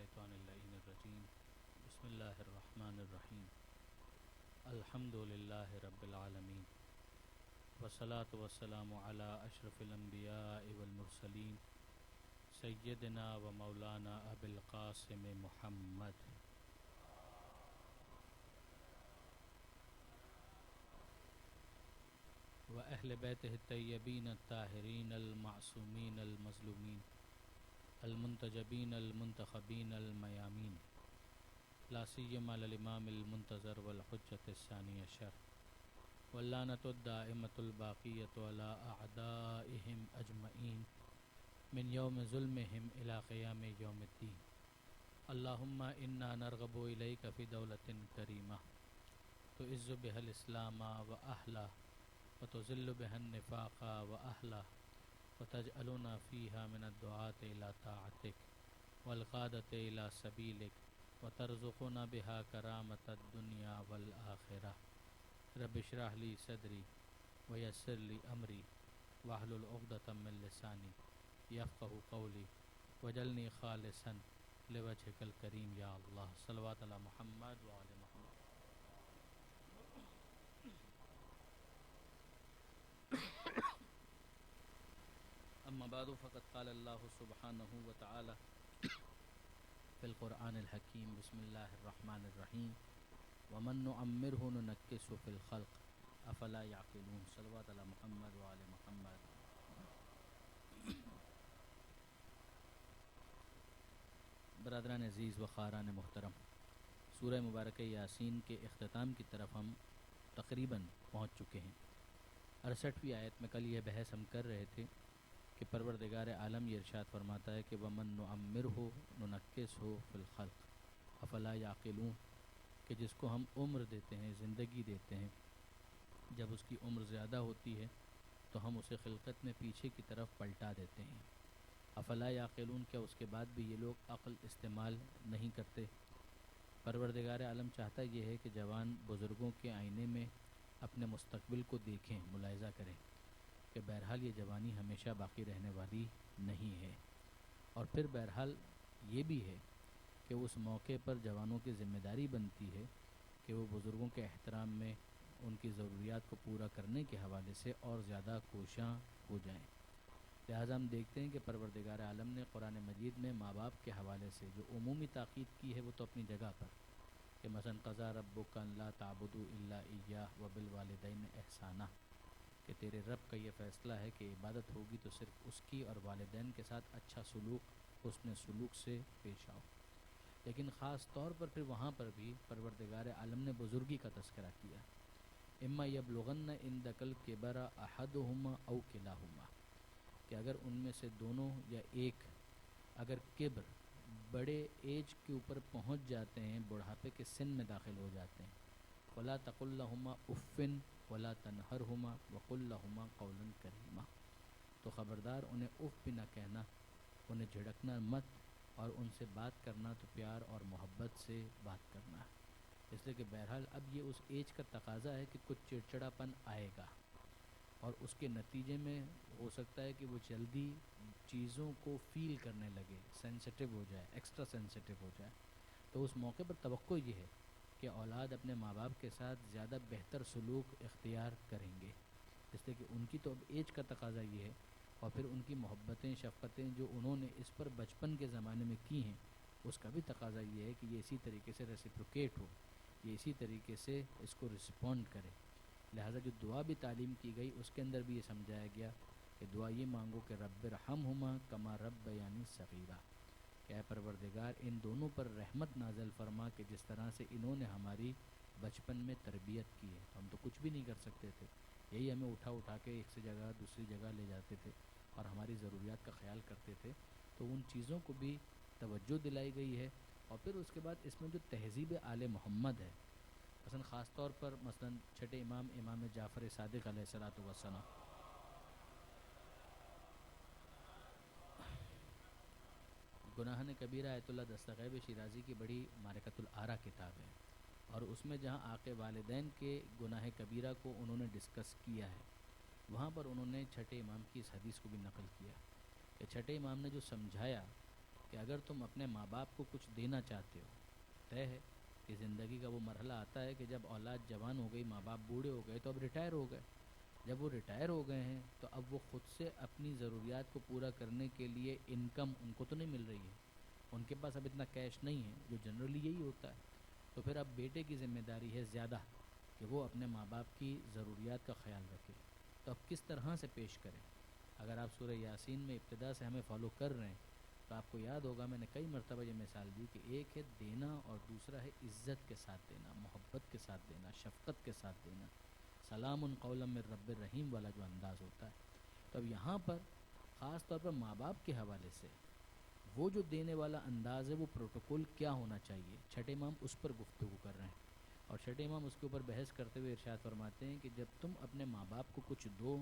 الشیطان اللعین الرجیم بسم اللہ الرحمن الرحیم الحمد للہ رب العالمین والصلاة والسلام علی اشرف الانبیاء والمرسلین سیدنا و مولانا ابی القاسم محمد و اہل بیتہ الطیبین الطاہرین المعصومین المظلومین المنتجبین المنتخبین المیامین لا سیما للامام المنتظر والحجۃ الثانی عشر واللعنۃ الدائمۃ الباقیۃ علی اعدائہم اجمعین من یوم ظلمہم الی قیام یوم الدین اللہم انا نرغب الیک فی دولۃ کریمہ تعز بها الاسلام و اہلہ وتذل بها النفاق و اہلہ وتجعلنا فيها من الدعاة إلى طاعتك والقادة إلى سبيلك وترزقنا بها كرامة الدنيا والآخرة رب اشرح لي صدري ويسر لي أمري واحلل عقدة من لساني يفقهوا قولي واجعلني خالصا لوجهك الكريم يا الله صلوات على محمد وعلى محمد. اما بعد فقد قال اللہ سبحانہ وتعالی فی القرآن الحکیم بسم اللہ الرحمن الرحیم ومن نعمرہ ننکسہ فی الخلق افلا یعقلون صلوات علی محمد وعلی محمد. برادران عزیز و خاران محترم، سورہ مبارکہ یاسین کے اختتام کی طرف ہم تقریباً پہنچ چکے ہیں. 68ویں آیت میں کل یہ بحث ہم کر رہے تھے کہ پروردگار عالم یہ ارشاد فرماتا ہے کہ ومن نعمرہ ننکسہ فی الخلق افلا یعقلون، کہ جس کو ہم عمر دیتے ہیں، زندگی دیتے ہیں، جب اس کی عمر زیادہ ہوتی ہے تو ہم اسے خلقت میں پیچھے کی طرف پلٹا دیتے ہیں. افلا یعقلون، کیا اس کے بعد بھی یہ لوگ عقل استعمال نہیں کرتے؟ پروردگار عالم چاہتا یہ ہے کہ جوان بزرگوں کے آئینے میں اپنے مستقبل کو دیکھیں، ملاحظہ کریں کہ بہرحال یہ جوانی ہمیشہ باقی رہنے والی نہیں ہے. اور پھر بہرحال یہ بھی ہے کہ اس موقع پر جوانوں کی ذمہ داری بنتی ہے کہ وہ بزرگوں کے احترام میں ان کی ضروریات کو پورا کرنے کے حوالے سے اور زیادہ کوشاں ہو جائیں. لہٰذا ہم دیکھتے ہیں کہ پروردگار عالم نے قرآن مجید میں ماں باپ کے حوالے سے جو عمومی تاکید کی ہے وہ تو اپنی جگہ پر، کہ مثلا قضا ربک ان لا تعبدوا الا ایاہ وبالوالدین احسانا، کہ تیرے رب کا یہ فیصلہ ہے کہ عبادت ہوگی تو صرف اس کی، اور والدین کے ساتھ اچھا سلوک، حسن سلوک سے پیش آؤ. لیکن خاص طور پر پھر وہاں پر بھی پروردگار عالم نے بزرگی کا تذکرہ کیا. اما یبلغن عندک الکبر احدہما او کلاہما، کہ اگر ان میں سے دونوں یا ایک اگر کبر، بڑے ایج کے اوپر پہنچ جاتے ہیں، بڑھاپے کے سن میں داخل ہو جاتے ہیں، ولا تقل لہما اف ولا تنہرہما وقل لہما قولا کریما، تو خبردار انہیں اف بھی نہ کہنا، انہیں جھڑکنا مت، اور ان سے بات کرنا تو پیار اور محبت سے بات کرنا. اس لیے کہ بہرحال اب یہ اس ایج کا تقاضا ہے کہ کچھ چڑچڑاپن آئے گا، اور اس کے نتیجے میں ہو سکتا ہے کہ وہ جلدی چیزوں کو فیل کرنے لگے، سینسٹیو ہو جائے، ایکسٹرا سینسٹیو ہو جائے. تو اس موقع پر توقع یہ ہے کہ اولاد اپنے ماں باپ کے ساتھ زیادہ بہتر سلوک اختیار کریں گے، اس لیے کہ ان کی تو اب ایج کا تقاضا یہ ہے، اور پھر ان کی محبتیں، شفقتیں جو انہوں نے اس پر بچپن کے زمانے میں کی ہیں، اس کا بھی تقاضا یہ ہے کہ یہ اسی طریقے سے ریسیپروکیٹ ہو، یہ اسی طریقے سے اس کو رسپونڈ کرے. لہٰذا جو دعا بھی تعلیم کی گئی اس کے اندر بھی یہ سمجھایا گیا کہ دعا یہ مانگو کہ رب ارحمہما کما ربیانی صغیرا، کہ اے پروردگار ان دونوں پر رحمت نازل فرما کہ جس طرح سے انہوں نے ہماری بچپن میں تربیت کی ہے. ہم تو کچھ بھی نہیں کر سکتے تھے، یہی ہمیں اٹھا اٹھا کے ایک سے جگہ دوسری جگہ لے جاتے تھے اور ہماری ضروریات کا خیال کرتے تھے. تو ان چیزوں کو بھی توجہ دلائی گئی ہے. اور پھر اس کے بعد اس میں جو تہذیب آل محمد ہے، مثلا خاص طور پر مثلا چھٹے امام امام جعفر صادق علیہ الصلوۃ والسلام، گناہن کبیرہ آیت اللہ دستغیب شیرازی کی بڑی معرکۃ الآراء کتاب ہے، اور اس میں جہاں آق والدین کے گناہ کبیرہ کو انہوں نے ڈسکس کیا ہے، وہاں پر انہوں نے چھٹے امام کی اس حدیث کو بھی نقل کیا کہ چھٹے امام نے جو سمجھایا کہ اگر تم اپنے ماں باپ کو کچھ دینا چاہتے ہو، طے ہے کہ زندگی کا وہ مرحلہ آتا ہے کہ جب اولاد جوان ہو گئی، ماں باپ بوڑھے ہو گئے، تو اب ریٹائر ہو گئے. جب وہ ریٹائر ہو گئے ہیں تو اب وہ خود سے اپنی ضروریات کو پورا کرنے کے لیے انکم ان کو تو نہیں مل رہی ہے، ان کے پاس اب اتنا کیش نہیں ہے، جو جنرلی یہی ہوتا ہے. تو پھر اب بیٹے کی ذمہ داری ہے زیادہ کہ وہ اپنے ماں باپ کی ضروریات کا خیال رکھے. تو اب کس طرح سے پیش کریں؟ اگر آپ سورہ یاسین میں ابتدا سے ہمیں فالو کر رہے ہیں تو آپ کو یاد ہوگا میں نے کئی مرتبہ یہ مثال دی کہ ایک ہے دینا اور دوسرا ہے عزت کے ساتھ دینا، محبت کے ساتھ دینا، شفقت کے ساتھ دینا، سلام قولا من رب الرحیم والا جو انداز ہوتا ہے. تو اب یہاں پر خاص طور پر ماں باپ کے حوالے سے وہ جو دینے والا انداز ہے، وہ پروٹوکول کیا ہونا چاہیے، چھٹے امام اس پر گفتگو کر رہے ہیں. اور چھٹے امام اس کے اوپر بحث کرتے ہوئے ارشاد فرماتے ہیں کہ جب تم اپنے ماں باپ کو کچھ دو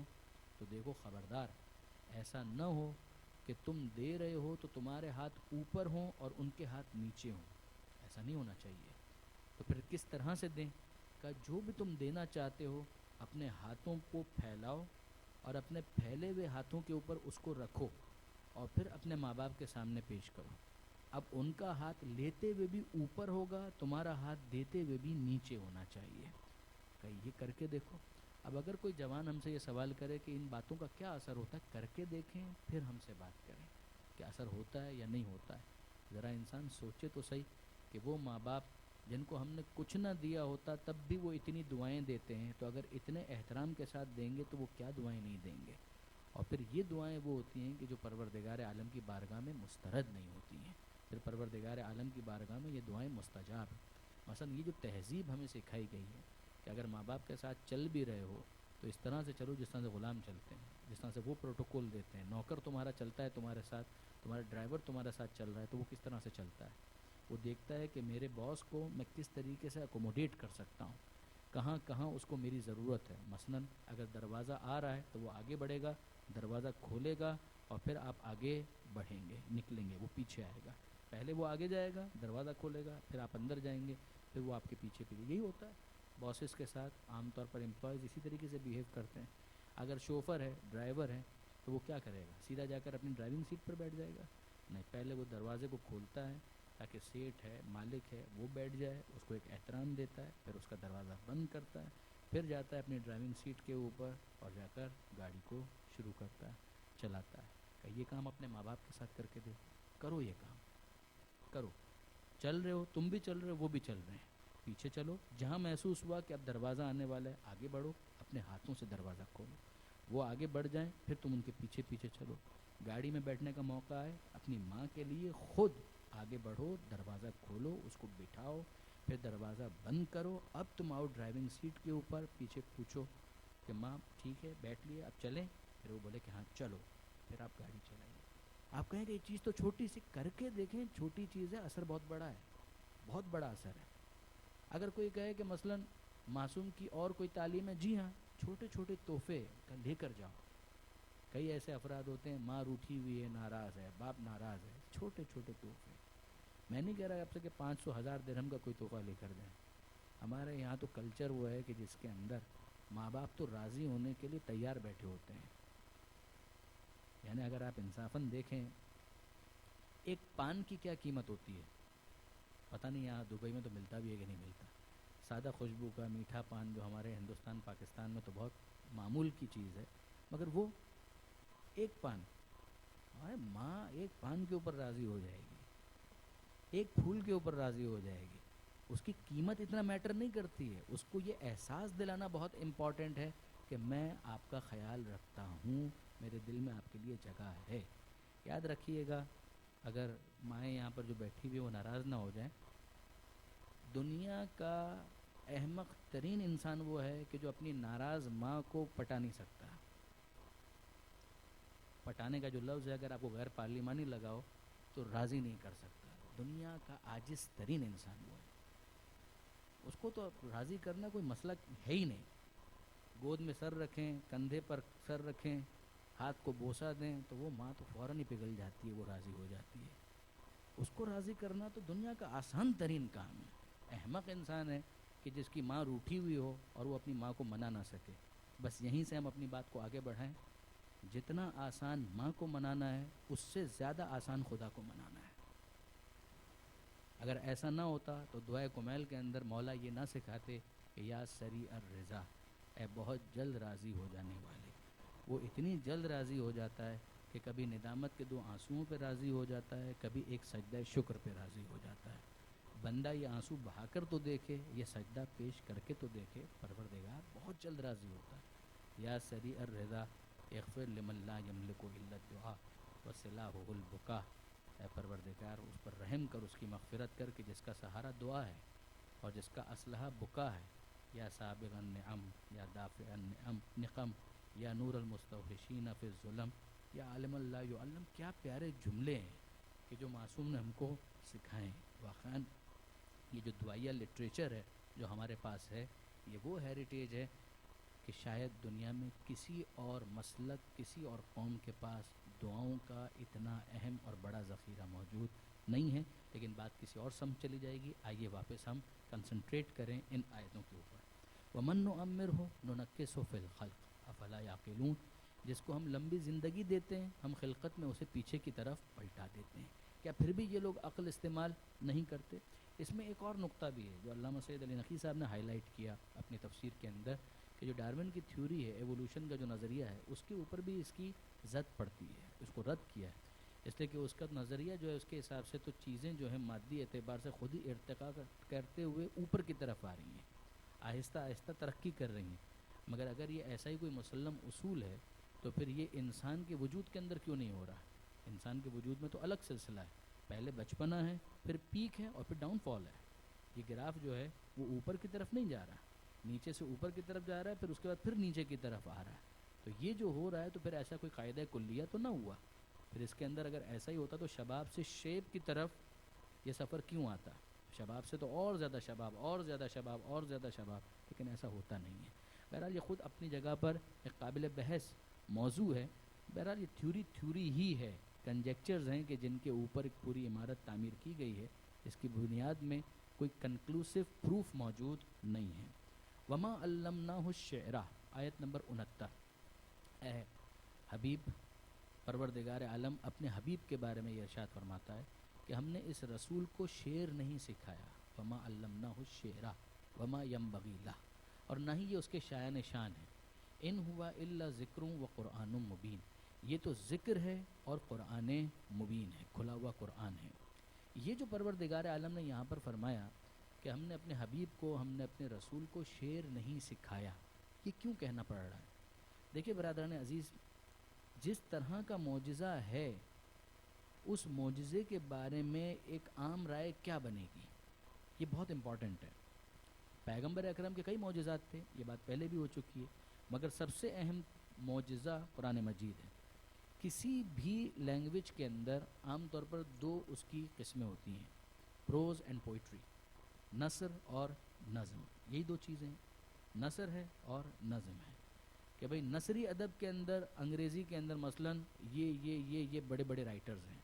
تو دیکھو خبردار ایسا نہ ہو کہ تم دے رہے ہو تو تمہارے ہاتھ اوپر ہوں اور ان کے ہاتھ نیچے ہوں، ایسا نہیں ہونا چاہیے. تو پھر کس طرح سے دیں؟ کہ جو بھی تم دینا چاہتے ہو اپنے ہاتھوں کو پھیلاؤ اور اپنے پھیلے ہوئے ہاتھوں کے اوپر اس کو رکھو اور پھر اپنے ماں باپ کے سامنے پیش کرو. اب ان کا ہاتھ لیتے ہوئے بھی اوپر ہوگا، تمہارا ہاتھ دیتے ہوئے بھی نیچے ہونا چاہیے. کہ یہ کر کے دیکھو. اب اگر کوئی جوان ہم سے یہ سوال کرے کہ ان باتوں کا کیا اثر ہوتا ہے، کر کے دیکھیں پھر ہم سے بات کریں کہ اثر ہوتا ہے یا نہیں ہوتا ہے. ذرا انسان سوچے تو صحیح کہ وہ ماں باپ جن کو ہم نے کچھ نہ دیا ہوتا تب بھی وہ اتنی دعائیں دیتے ہیں، تو اگر اتنے احترام کے ساتھ دیں گے تو وہ کیا دعائیں نہیں دیں گے. اور پھر یہ دعائیں وہ ہوتی ہیں کہ جو پروردگار عالم کی بارگاہ میں مسترد نہیں ہوتی ہیں، پھر پروردگار عالم کی بارگاہ میں یہ دعائیں مستجاب ہیں. مثلا یہ جو تہذیب ہمیں سکھائی گئی ہے کہ اگر ماں باپ کے ساتھ چل بھی رہے ہو تو اس طرح سے چلو جس طرح سے غلام چلتے ہیں، جس طرح سے وہ پروٹوکول دیتے ہیں. نوکر تمہارا چلتا ہے تمہارے ساتھ، تمہارا ڈرائیور تمہارے ساتھ چل رہا ہے تو وہ کس طرح سے چلتا ہے؟ وہ دیکھتا ہے کہ میرے باس کو میں کس طریقے سے اکوموڈیٹ کر سکتا ہوں، کہاں کہاں اس کو میری ضرورت ہے. مثلا اگر دروازہ آ رہا ہے تو وہ آگے بڑھے گا، دروازہ کھولے گا اور پھر آپ آگے بڑھیں گے، نکلیں گے، وہ پیچھے آئے گا. پہلے وہ آگے جائے گا، دروازہ کھولے گا، پھر آپ اندر جائیں گے، پھر وہ آپ کے پیچھے پیچھے. یہی ہوتا ہے باسز کے ساتھ، عام طور پر امپلائیز اسی طریقے سے بیہیو کرتے ہیں. اگر شوفر ہے، ڈرائیور ہے، تو وہ کیا کرے گا؟ سیدھا جا کر اپنی ڈرائیونگ سیٹ پر بیٹھ جائے گا؟ نہیں، پہلے وہ دروازے کو کھولتا ہے تاکہ سیٹ ہے، مالک ہے، وہ بیٹھ جائے، اس کو ایک احترام دیتا ہے، پھر اس کا دروازہ بند کرتا ہے، پھر جاتا ہے اپنی ڈرائیونگ سیٹ کے اوپر اور جا کر گاڑی کو شروع کرتا ہے، چلاتا ہے. کہ یہ کام اپنے ماں باپ کے ساتھ کر کے دیکھو. کرو یہ کام، کرو. چل رہے ہو، تم بھی چل رہے ہو، وہ بھی چل رہے ہیں، پیچھے چلو. جہاں محسوس ہوا کہ اب دروازہ آنے والا ہے آگے بڑھو، اپنے ہاتھوں سے دروازہ کھولو. وہ آگے بڑھ جائیں پھر تم ان کے پیچھے پیچھے چلو. گاڑی میں بیٹھنے کا موقع آئے اپنی ماں کے لیے خود آگے بڑھو، دروازہ کھولو، اس کو بٹھاؤ، پھر دروازہ بند کرو. اب تم آؤ ڈرائیونگ سیٹ کے اوپر، پیچھے پوچھو کہ ماں ٹھیک ہے بیٹھ لیے اب چلیں؟ پھر وہ بولے کہ ہاں چلو، پھر آپ گاڑی چلائیے. آپ کہیں کہ یہ چیز تو چھوٹی سی، کر کے دیکھیں، چھوٹی چیز ہے، اثر بہت بڑا ہے، بہت بڑا اثر ہے. اگر کوئی کہے کہ مثلا معصوم کی اور کوئی تعلیم ہے، جی ہاں، چھوٹے چھوٹے تحفے لے کر جاؤ. کئی ایسے افراد ہوتے ہیں ماں روٹھی ہوئی ہے، ناراض ہے، باپ ناراض ہے، چھوٹے چھوٹے تحفے. میں نہیں کہہ رہا آپ سے کہ 500,000 درہم کا کوئی تحفہ لے کر دیں. ہمارے یہاں تو کلچر وہ ہے کہ جس کے اندر ماں باپ تو راضی ہونے کے لیے تیار بیٹھے ہوتے ہیں. یعنی اگر آپ انصافاً دیکھیں ایک پان کی کیا قیمت ہوتی ہے، پتہ نہیں یہاں دبئی میں تو ملتا بھی ہے کہ نہیں ملتا. سادہ خوشبو کا میٹھا پان جو ہمارے ہندوستان پاکستان میں تو بہت معمول کی چیز ہے، مگر وہ ایک پان، ہمارے ماں ایک پان کے اوپر راضی ہو جائے گی، ایک پھول کے اوپر راضی ہو جائے گی. اس کی قیمت اتنا میٹر نہیں کرتی ہے، اس کو یہ احساس دلانا بہت امپورٹنٹ ہے کہ میں آپ کا خیال رکھتا ہوں، میرے دل میں آپ کے لیے جگہ ہے. یاد رکھیے گا، اگر مائیں یہاں پر جو بیٹھی ہوئی وہ ناراض نہ ہو جائیں، دنیا کا احمق ترین انسان وہ ہے کہ جو اپنی ناراض ماں کو پٹا نہیں سکتا. پٹانے کا جو لفظ ہے اگر آپ کو غیر پارلیمانی لگاؤ تو راضی نہیں کر سکتا. دنیا کا عاجز ترین انسان وہ ہے، اس کو تو راضی کرنا کوئی مسئلہ ہے ہی نہیں. گود میں سر رکھیں، کندھے پر سر رکھیں، ہاتھ کو بوسہ دیں تو وہ ماں تو فوراً ہی پگھل جاتی ہے، وہ راضی ہو جاتی ہے. اس کو راضی کرنا تو دنیا کا آسان ترین کام ہے. احمق انسان ہے کہ جس کی ماں روٹھی ہوئی ہو اور وہ اپنی ماں کو منا نہ سکے. بس یہیں سے ہم اپنی بات کو آگے بڑھائیں. جتنا آسان ماں کو منانا ہے اس سے زیادہ آسان خدا کو منانا ہے. اگر ایسا نہ ہوتا تو دعائے کمیل کے اندر مولا یہ نہ سکھاتے کہ یا سری الرضا، اے بہت جلد راضی ہو جانے والے. وہ اتنی جلد راضی ہو جاتا ہے کہ کبھی ندامت کے 2 آنسوؤں پہ راضی ہو جاتا ہے، کبھی ایک سجدہ شکر پہ راضی ہو جاتا ہے. بندہ یہ آنسو بہا کر تو دیکھے، یہ سجدہ پیش کر کے تو دیکھے، پروردگار بہت جلد راضی ہوتا ہے. یا سری الرضا اغفر لمن لا یملک الا الدعاء وسلاحہ البکا، اے پروردگار اس پر رحم کر، اس کی مغفرت کر کہ جس کا سہارا دعا ہے اور جس کا اسلحہ بکا ہے. یا سابغ النعم، یا دافع النعم نقم، یا نور المستوحشین فی الظلم، یا عالم اللہ یعلم. کیا پیارے جملے ہیں کہ جو معصوم نے ہم کو سکھائیں. واقعاً یہ جو دعائیہ لٹریچر ہے جو ہمارے پاس ہے، یہ وہ ہیریٹیج ہے کہ شاید دنیا میں کسی اور مسلک، کسی اور قوم کے پاس دعاؤں کا اتنا اہم اور بڑا ذخیرہ موجود نہیں ہے. لیکن بات کسی اور سمجھ چلی جائے گی. آئیے واپس ہم کنسنٹریٹ کریں ان آیتوں کے اوپر. وَمَن نُعَمِّرْهُ نُنَكِّسْهُ فِي الْخَلْقِ أَفَلَا يَعْقِلُونَ. جس کو ہم لمبی زندگی دیتے ہیں، ہم خلقت میں اسے پیچھے کی طرف پلٹا دیتے ہیں. کیا پھر بھی یہ لوگ عقل استعمال نہیں کرتے؟ اس میں ایک اور نقطہ بھی ہے جو علامہ سید علی نقوی صاحب نے ہائی لائٹ کیا اپنی تفسیر کے اندر، کہ جو ڈارون کی تھیوری ہے، ایوولوشن کا جو نظریہ ہے، اس کے اوپر بھی اس کی زد پڑتی ہے، اس کو رد کیا ہے. اس لیے کہ اس کا نظریہ جو ہے اس کے حساب سے تو چیزیں جو ہیں مادی اعتبار سے خود ہی ارتقا کرتے ہوئے اوپر کی طرف آ رہی ہیں، آہستہ آہستہ ترقی کر رہی ہیں. مگر اگر یہ ایسا ہی کوئی مسلم اصول ہے تو پھر یہ انسان کے وجود کے اندر کیوں نہیں ہو رہا؟ انسان کے وجود میں تو الگ سلسلہ ہے، پہلے بچپنا ہے، پھر پیک ہے اور پھر ڈاؤن فال ہے. یہ گراف جو ہے وہ اوپر کی طرف نہیں جا رہا، نیچے سے اوپر کی طرف جا رہا ہے، پھر اس کے بعد پھر نیچے کی طرف آ رہا ہے. تو یہ جو ہو رہا ہے تو پھر ایسا کوئی قاعدہ کلیہ تو نہ ہوا. پھر اس کے اندر اگر ایسا ہی ہوتا تو شباب سے شیب کی طرف یہ سفر کیوں آتا؟ شباب سے تو اور زیادہ شباب، اور زیادہ شباب، اور زیادہ شباب. لیکن ایسا ہوتا نہیں ہے. بہرحال یہ خود اپنی جگہ پر ایک قابل بحث موضوع ہے. بہرحال یہ تھیوری ہی ہے، کنجیکچرز ہیں کہ جن کے اوپر ایک پوری عمارت تعمیر کی گئی ہے. اس کی بنیاد میں کوئی کنکلوسیو پروف موجود نہیں ہے. وما علمناہ الشعر، آیت نمبر 69. اے حبیب، پروردگار عالم اپنے حبیب کے بارے میں یہ ارشاد فرماتا ہے کہ ہم نے اس رسول کو شعر نہیں سکھایا. وما علمناہ الشعر وما ينبغي له، اور نہ ہی یہ اس کے شایان شان ہے. ان ہوا الا ذکر و قرآن مبین، یہ تو ذکر ہے اور قرآن مبین ہے، کھلا ہوا قرآن ہے. یہ جو پروردگار عالم نے یہاں پر فرمایا کہ ہم نے اپنے حبیب کو، ہم نے اپنے رسول کو شعر نہیں سکھایا، یہ کیوں کہنا پڑ رہا ہے؟ دیکھیے برادران عزیز، جس طرح کا معجزہ ہے اس معجزے کے بارے میں ایک عام رائے کیا بنے گی، یہ بہت امپورٹنٹ ہے. پیغمبر اکرم کے کئی معجزات تھے، یہ بات پہلے بھی ہو چکی ہے، مگر سب سے اہم معجزہ قرآن مجید ہے. کسی بھی لینگویج کے اندر عام طور پر 2 اس کی قسمیں ہوتی ہیں، پروز اینڈ پوئٹری، نثر اور نظم. یہی 2 چیزیں ہیں، نثر ہے اور نظم ہے. کہ بھئی نثری ادب کے اندر، انگریزی کے اندر مثلاً یہ بڑے بڑے رائٹرز ہیں،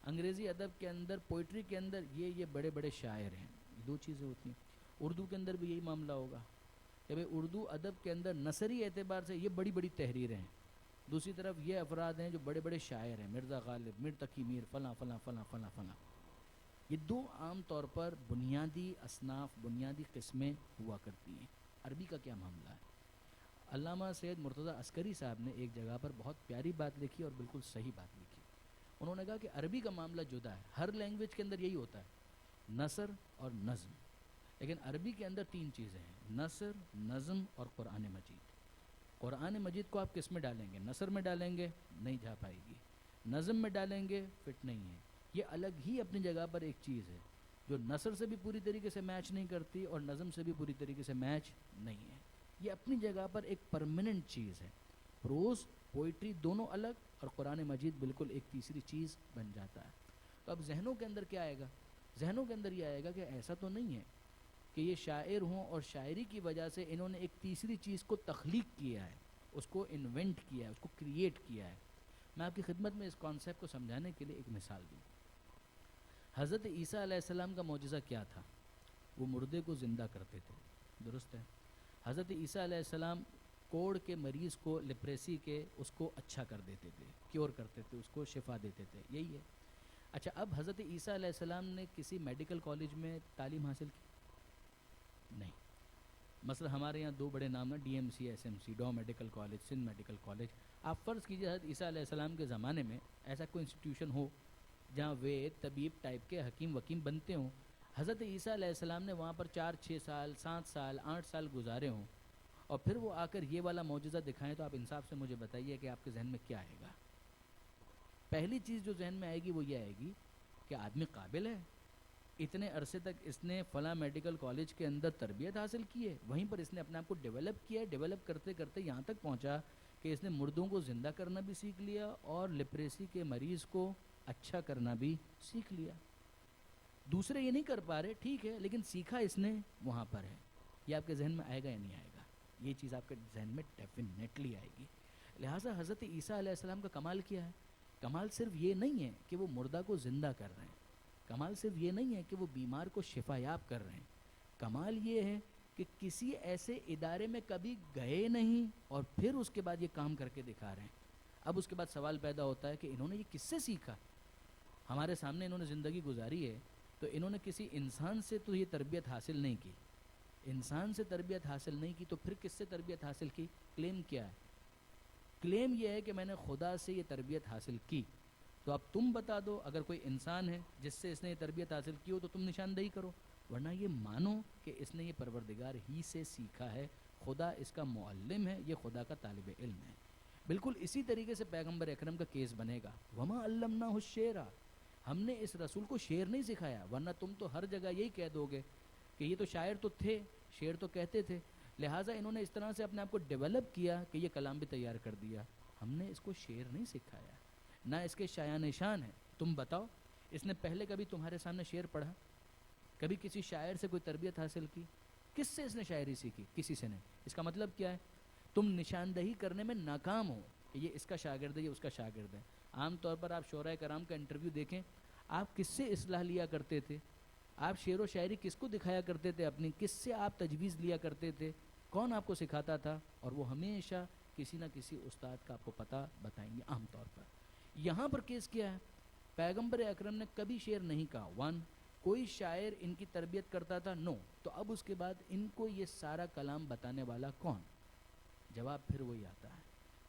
انگریزی ادب کے اندر، پوئٹری کے اندر یہ بڑے بڑے شاعر ہیں. یہ 2 چیزیں ہوتی ہیں. اردو کے اندر بھی یہی معاملہ ہوگا کہ بھئی اردو ادب کے اندر نثری اعتبار سے یہ بڑی بڑی تحریریں ہیں، دوسری طرف یہ افراد ہیں جو بڑے بڑے شاعر ہیں، مرزا غالب، میر تقی میر، فلاں فلاں فلاں فلاں فلاں. یہ 2 عام طور پر بنیادی اصناف، بنیادی قسمیں ہوا کرتی ہیں. عربی کا کیا معاملہ ہے؟ علامہ سید مرتضی عسکری صاحب نے ایک جگہ پر بہت پیاری بات لکھی اور بالکل صحیح بات لکھی. انہوں نے کہا کہ عربی کا معاملہ جدا ہے، ہر لینگویج کے اندر یہی ہوتا ہے، نثر اور نظم. لیکن عربی کے اندر 3 چیزیں ہیں، نثر، نظم اور قرآن مجید. قرآن مجید کو آپ کس میں ڈالیں گے؟ نثر میں ڈالیں گے، نہیں جا پائے گی. نظم میں ڈالیں گے، فٹ نہیں ہے. یہ الگ ہی اپنی جگہ پر ایک چیز ہے جو نثر سے بھی پوری طریقے سے میچ نہیں کرتی اور نظم سے بھی پوری طریقے سے میچ نہیں ہے. یہ اپنی جگہ پر ایک پرماننٹ چیز ہے. پروز، پوئٹری دونوں الگ، اور قرآن مجید بالکل ایک تیسری چیز بن جاتا ہے. تو اب ذہنوں کے اندر کیا آئے گا؟ ذہنوں کے اندر یہ آئے گا کہ ایسا تو نہیں ہے کہ یہ شاعر ہوں اور شاعری کی وجہ سے انہوں نے ایک تیسری چیز کو تخلیق کیا ہے، اس کو انوینٹ کیا ہے، اس کو کریٹ کیا ہے. میں آپ کی خدمت میں اس کانسیپٹ کو سمجھانے کے لیے ایک مثال دوں. حضرت عیسیٰ علیہ السلام کا معجزہ کیا تھا؟ وہ مردے کو زندہ کرتے تھے، درست ہے. حضرت عیسیٰ علیہ السلام کوڑ کے مریض کو، لیپریسی کے، اس کو اچھا کر دیتے تھے، کیور کرتے تھے، اس کو شفا دیتے تھے. یہی ہے. اچھا، اب حضرت عیسیٰ علیہ السلام نے کسی میڈیکل کالج میں تعلیم حاصل کی؟ نہیں. مثلا ہمارے یہاں دو بڑے نام ہیں، D M C, S M C, Dow medical college, Sindh medical college. آپ فرض کیجئے حضرت عیسیٰ علیہ السلام کے زمانے میں ایسا کوئی انسٹیٹیوشن ہو جہاں وید طبیب ٹائپ کے حکیم وکیم بنتے ہوں. حضرت عیسیٰ علیہ السلام نے وہاں پر 4-6 سال 7 سال 8 سال گزارے ہوں، اور پھر وہ آ کر یہ والا معجزہ دکھائیں، تو آپ انصاف سے مجھے بتائیے کہ آپ کے ذہن میں کیا آئے گا؟ پہلی چیز جو ذہن میں آئے گی وہ یہ آئے گی کہ آدمی قابل ہے، اتنے عرصے تک اس نے فلاں میڈیکل کالج کے اندر تربیت حاصل کی ہے، وہیں پر اس نے اپنے آپ کو ڈیولپ کیا ہے، ڈیولپ کرتے کرتے یہاں تک پہنچا کہ اس نے مردوں کو زندہ کرنا بھی سیکھ لیا اور لیپریسی کے مریض کو اچھا کرنا بھی سیکھ لیا. دوسرے یہ نہیں کر پا رہے، ٹھیک ہے، لیکن سیکھا اس نے وہاں پر ہے. یہ آپ کے ذہن میں آئے گا یا نہیں آئے گا؟ یہ چیز آپ کے ذہن میں ڈیفینیٹلی آئے گی. لہٰذا حضرت عیسیٰ علیہ السلام کا کمال کیا ہے؟ کمال صرف یہ نہیں ہے کہ وہ مردہ کو زندہ کر رہے ہیں، کمال صرف یہ نہیں ہے کہ وہ بیمار کو شفا یاب کر رہے ہیں، کمال یہ ہے کہ کسی ایسے ادارے میں کبھی گئے نہیں اور پھر اس کے بعد یہ کام کر کے دکھا رہے ہیں. اب اس کے بعد سوال پیدا ہوتا ہے کہ انہوں نے یہ کس سے سیکھا؟ ہمارے سامنے انہوں نے زندگی گزاری ہے، تو انہوں نے کسی انسان سے تو یہ تربیت حاصل نہیں کی. انسان سے تربیت حاصل نہیں کی تو پھر کس سے تربیت حاصل کی؟ کلیم کیا ہے؟ کلیم یہ ہے کہ میں نے خدا سے یہ تربیت حاصل کی. تو اب تم بتا دو، اگر کوئی انسان ہے جس سے اس نے یہ تربیت حاصل کی ہو تو تم نشاندہی کرو، ورنہ یہ مانو کہ اس نے یہ پروردگار ہی سے سیکھا ہے، خدا اس کا معلم ہے، یہ خدا کا طالب علم ہے. بالکل اسی طریقے سے پیغمبر اکرم کا کیس بنے گا. وما علمناہ الشعر، ہم نے اس رسول کو شعر نہیں سکھایا، ورنہ تم تو ہر جگہ یہی کہہ دو گے کہ یہ تو شاعر تو تھے، شعر تو کہتے تھے. لہٰذا انہوں نے اس طرح سے اپنے آپ کو ڈیولپ کیا کہ یہ کلام بھی تیار کر دیا. ہم نے اس کو شعر نہیں سکھایا، نہ اس کے شایان شان ہے. تم بتاؤ، اس نے پہلے کبھی تمہارے سامنے شعر پڑھا؟ کبھی کسی شاعر سے کوئی تربیت حاصل کی؟ کس سے اس نے شاعری سیکھی؟ کسی سے نہیں. اس کا مطلب کیا ہے؟ تم نشاندہی کرنے میں ناکام ہو کہ یہ اس کا شاگرد ہے، یہ اس کا شاگرد ہے. عام طور پر آپ شعراء کرام کا انٹرویو دیکھیں، آپ کس سے اصلاح لیا کرتے تھے؟ آپ شعر و شاعری کس کو دکھایا کرتے تھے اپنی؟ کس سے آپ تجویز لیا کرتے تھے؟ کون آپ کو سکھاتا تھا؟ اور وہ ہمیشہ کسی نہ کسی استاد کا آپ کو پتہ بتائیں گے عام طور پر. یہاں پر کیس کیا ہے؟ پیغمبر اکرم نے کبھی شعر نہیں کہا. ون، کوئی شاعر ان کی تربیت کرتا تھا؟ نو. تو اب اس کے بعد ان کو یہ سارا کلام بتانے والا کون؟ جواب پھر وہی آتا ہے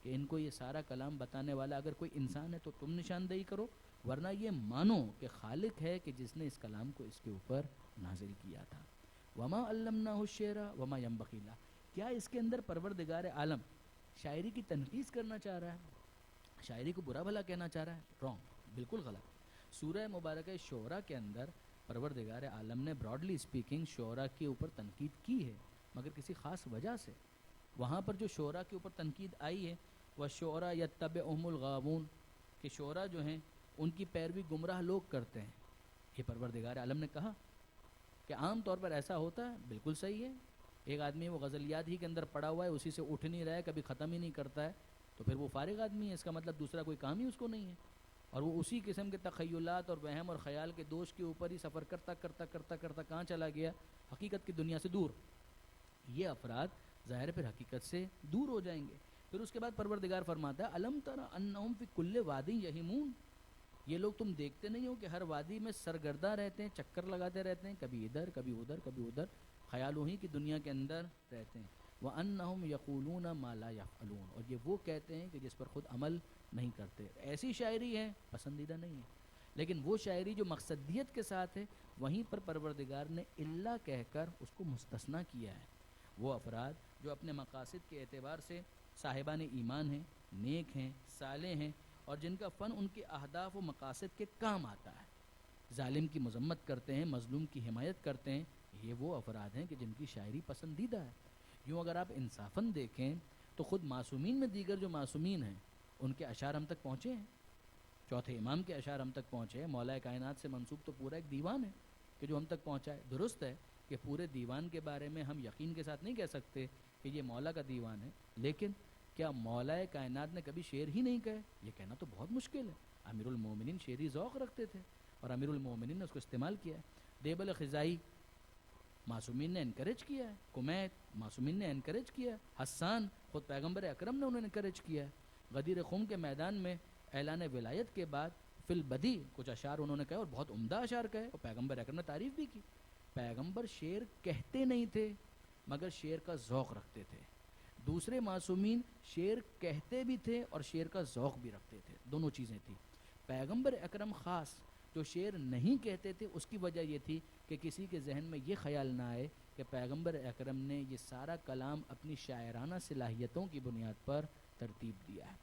کہ ان کو یہ سارا کلام بتانے والا اگر کوئی انسان ہے تو تم نشاندہی کرو، ورنہ یہ مانو کہ خالق ہے کہ جس نے اس کلام کو اس کے اوپر نازل کیا تھا. وما علمناہ الشعر وما ینبغی لہ. کیا اس کے اندر پروردگار عالم شاعری کی تنقیص کرنا چاہ رہا ہے؟ شاعری کو برا بھلا کہنا چاہ رہا ہے؟ رانگ، بالکل غلط. سورہ مبارکہ شعراء کے اندر پروردگار عالم نے براڈلی اسپیکنگ شعراء کے اوپر تنقید کی ہے، مگر کسی خاص وجہ سے. وہاں پر جو شعراء کے اوپر تنقید آئی ہے وہ شعراء یتبعہم الغاوون، کہ شعراء جو ہیں ان کی پیروی گمراہ لوگ کرتے ہیں. یہ پروردگار عالم نے کہا کہ عام طور پر ایسا ہوتا ہے. بالکل صحیح ہے. ایک آدمی وہ غزلیات ہی کے اندر پڑا ہوا ہے، اسی سے اٹھ نہیں رہا ہے، کبھی ختم ہی نہیں کرتا ہے، تو پھر وہ فارغ آدمی ہے. اس کا مطلب دوسرا کوئی کام ہی اس کو نہیں ہے، اور وہ اسی قسم کے تخیلات اور وہم اور خیال کے دوش کے اوپر ہی سفر کرتا کرتا کرتا کرتا کہاں چلا گیا؟ حقیقت کی دنیا سے دور. یہ افراد ظاہر پر حقیقت سے دور ہو جائیں گے. پھر اس کے بعد پروردگار فرماتا ہے الم تر انہم فی کل وادی یہیمون، یہ لوگ تم دیکھتے نہیں ہو کہ ہر وادی میں سرگرداں رہتے ہیں، چکر لگاتے رہتے ہیں، کبھی ادھر کبھی ادھر کبھی ادھر، خیالوں ہی کی دنیا کے اندر رہتے ہیں. وَأَنَّهُمْ يَقُولُونَ مَا لَا يَفْعَلُونَ، اور یہ وہ کہتے ہیں کہ جس پر خود عمل نہیں کرتے. ایسی شاعری ہے پسندیدہ نہیں ہے، لیکن وہ شاعری جو مقصدیت کے ساتھ ہے وہیں پر پروردگار نے الا کہہ کر اس کو مستثنیٰ کیا ہے. وہ افراد جو اپنے مقاصد کے اعتبار سے صاحبان ایمان ہیں، نیک ہیں، صالح ہیں، اور جن کا فن ان کے اہداف و مقاصد کے کام آتا ہے، ظالم کی مذمت کرتے ہیں، مظلوم کی حمایت کرتے ہیں، یہ وہ افراد ہیں کہ جن کی شاعری پسندیدہ ہے. یوں اگر آپ انصافاً دیکھیں تو خود معصومین میں دیگر جو معصومین ہیں ان کے اشعار ہم تک پہنچے ہیں. چوتھے امام کے اشعار ہم تک پہنچے ہیں. مولا کائنات سے منسوب تو پورا ایک دیوان ہے کہ جو ہم تک پہنچا ہے. درست ہے کہ پورے دیوان کے بارے میں ہم یقین کے ساتھ نہیں کہہ سکتے کہ یہ مولا کا دیوان ہے، لیکن کیا مولا کائنات نے کبھی شعر ہی نہیں کہے؟ یہ کہنا تو بہت مشکل ہے. امیر المومنین شعری ذوق رکھتے تھے اور امیر المومنین نے اس کو استعمال کیا ہے. دیبل خزائی معصومین نے انکریج کیا ہے، کمیت معصومین نے انکریج کیا ہے، حسان خود پیغمبر اکرم نے انہیں انکریج کیا ہے. غدیر خم کے میدان میں اعلان ولایت کے بعد فی البدی، کچھ اشعار انہوں نے کہے اور بہت عمدہ اشعار کہے اور پیغمبر اکرم نے تعریف بھی کی. پیغمبر شعر کہتے نہیں تھے مگر شعر کا ذوق رکھتے تھے. دوسرے معصومین شعر کہتے بھی تھے اور شعر کا ذوق بھی رکھتے تھے، دونوں چیزیں تھیں. پیغمبر اکرم خاص جو شعر نہیں کہتے تھے اس کی وجہ یہ تھی کہ کسی کے ذہن میں یہ خیال نہ آئے کہ پیغمبر اکرم نے یہ سارا کلام اپنی شاعرانہ صلاحیتوں کی بنیاد پر ترتیب دیا ہے،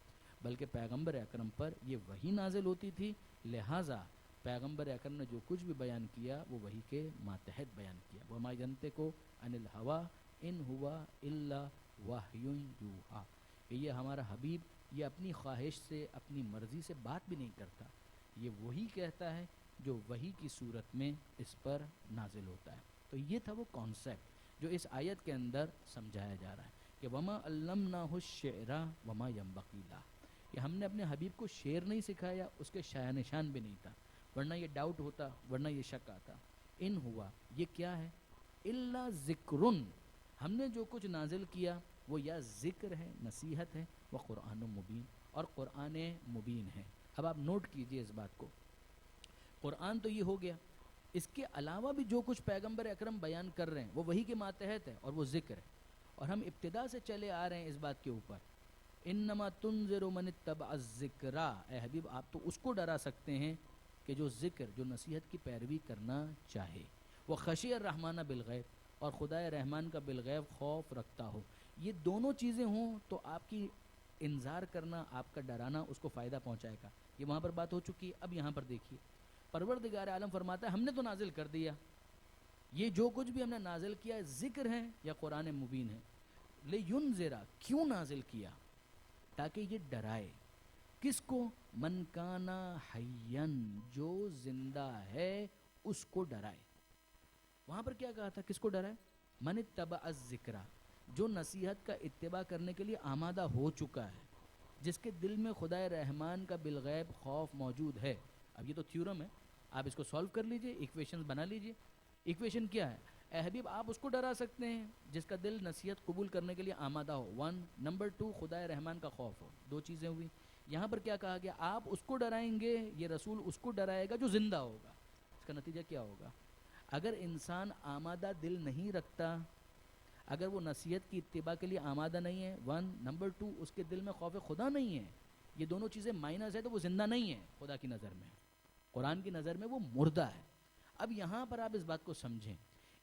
بلکہ پیغمبر اکرم پر یہ وحی نازل ہوتی تھی. لہٰذا پیغمبر اکرم نے جو کچھ بھی بیان کیا وہ وحی کے ماتحت بیان کیا. وَمَا يَنْطِقُ عَنِ الْهَوَىٰ إِنْ هُوَ إِلَّا وَحْيٌ يُوحَىٰ. کہ یہ ہمارا حبیب یہ اپنی خواہش سے اپنی مرضی سے بات بھی نہیں کرتا، یہ وہی کہتا ہے جو وحی کی صورت میں اس پر نازل ہوتا ہے. تو یہ تھا وہ کانسیپٹ جو اس آیت کے اندر سمجھایا جا رہا ہے کہ وما علمناہ الشعر وما ينبغي له، کہ ہم نے اپنے حبیب کو شعر نہیں سکھایا، اس کے شایان نشان بھی نہیں تھا، ورنہ یہ ڈاؤٹ ہوتا، ورنہ یہ شک آتا. ان ہوا یہ کیا ہے، الا ذکرن، ہم نے جو کچھ نازل کیا وہ یا ذکر ہے، نصیحت ہے، وہ قرآن مبین، اور قرآن مبین ہے. اب آپ نوٹ کیجئے اس بات کو، قرآن تو یہ ہو گیا، اس کے علاوہ بھی جو کچھ پیغمبر اکرم بیان کر رہے ہیں وہ وحی کے ماتحت ہے اور وہ ذکر ہے. اور ہم ابتدا سے چلے آ رہے ہیں اس بات کے اوپر، انما تنذر من اتبع الذکر، اے حبیب آپ تو اس کو ڈرا سکتے ہیں کہ جو ذکر، جو نصیحت کی پیروی کرنا چاہے. وہ خشی الرحمن بالغیب، اور خدا رحمان کا بالغیب خوف رکھتا ہو. یہ دونوں چیزیں ہوں تو آپ کی انذار کرنا، آپ کا ڈرانا اس کو فائدہ پہنچائے گا. یہ وہاں پر بات ہو چکی ہے. اب یہاں پر دیکھیے، پروردگار عالم فرماتا ہے ہم نے تو نازل کر دیا، یہ جو کچھ بھی ہم نے نازل کیا ہے ذکر ہے یا قرآن مبین ہے. لِيُنذِرَ، کیوں نازل کیا؟ تاکہ یہ ڈرائے. کس کو؟ من کانا حیًّا، جو زندہ ہے اس کو ڈرائے. وہاں پر کیا کہا تھا، کس کو ڈرائے؟ من اتبع الذکر، جو نصیحت کا اتباع کرنے کے لیے آمادہ ہو چکا ہے، جس کے دل میں خدا رحمان کا بالغیب خوف موجود ہے. اب یہ تو تھیورم ہے، آپ اس کو سالو کر لیجئے، ایکویشنز بنا لیجئے. ایکویشن کیا ہے؟ اے حبیب آپ اس کو ڈرا سکتے ہیں جس کا دل نصیحت قبول کرنے کے لیے آمادہ ہو. 1 نمبر 2 خدا رحمان کا خوف ہو. دو چیزیں ہوئی. یہاں پر کیا کہا گیا؟ آپ اس کو ڈرائیں گے، یہ رسول اس کو ڈرائے گا جو زندہ ہوگا. اس کا نتیجہ کیا ہوگا؟ اگر انسان آمادہ دل نہیں رکھتا، اگر وہ نصیحت کی اتباع کے لیے آمادہ نہیں ہے، 1 نمبر 2 اس کے دل میں خوف خدا نہیں ہے، یہ دونوں چیزیں مائنس ہے، تو وہ زندہ نہیں ہے خدا کی نظر میں. قرآن کی نظر میں وہ مردہ ہے. اب یہاں پر آپ اس بات کو سمجھیں.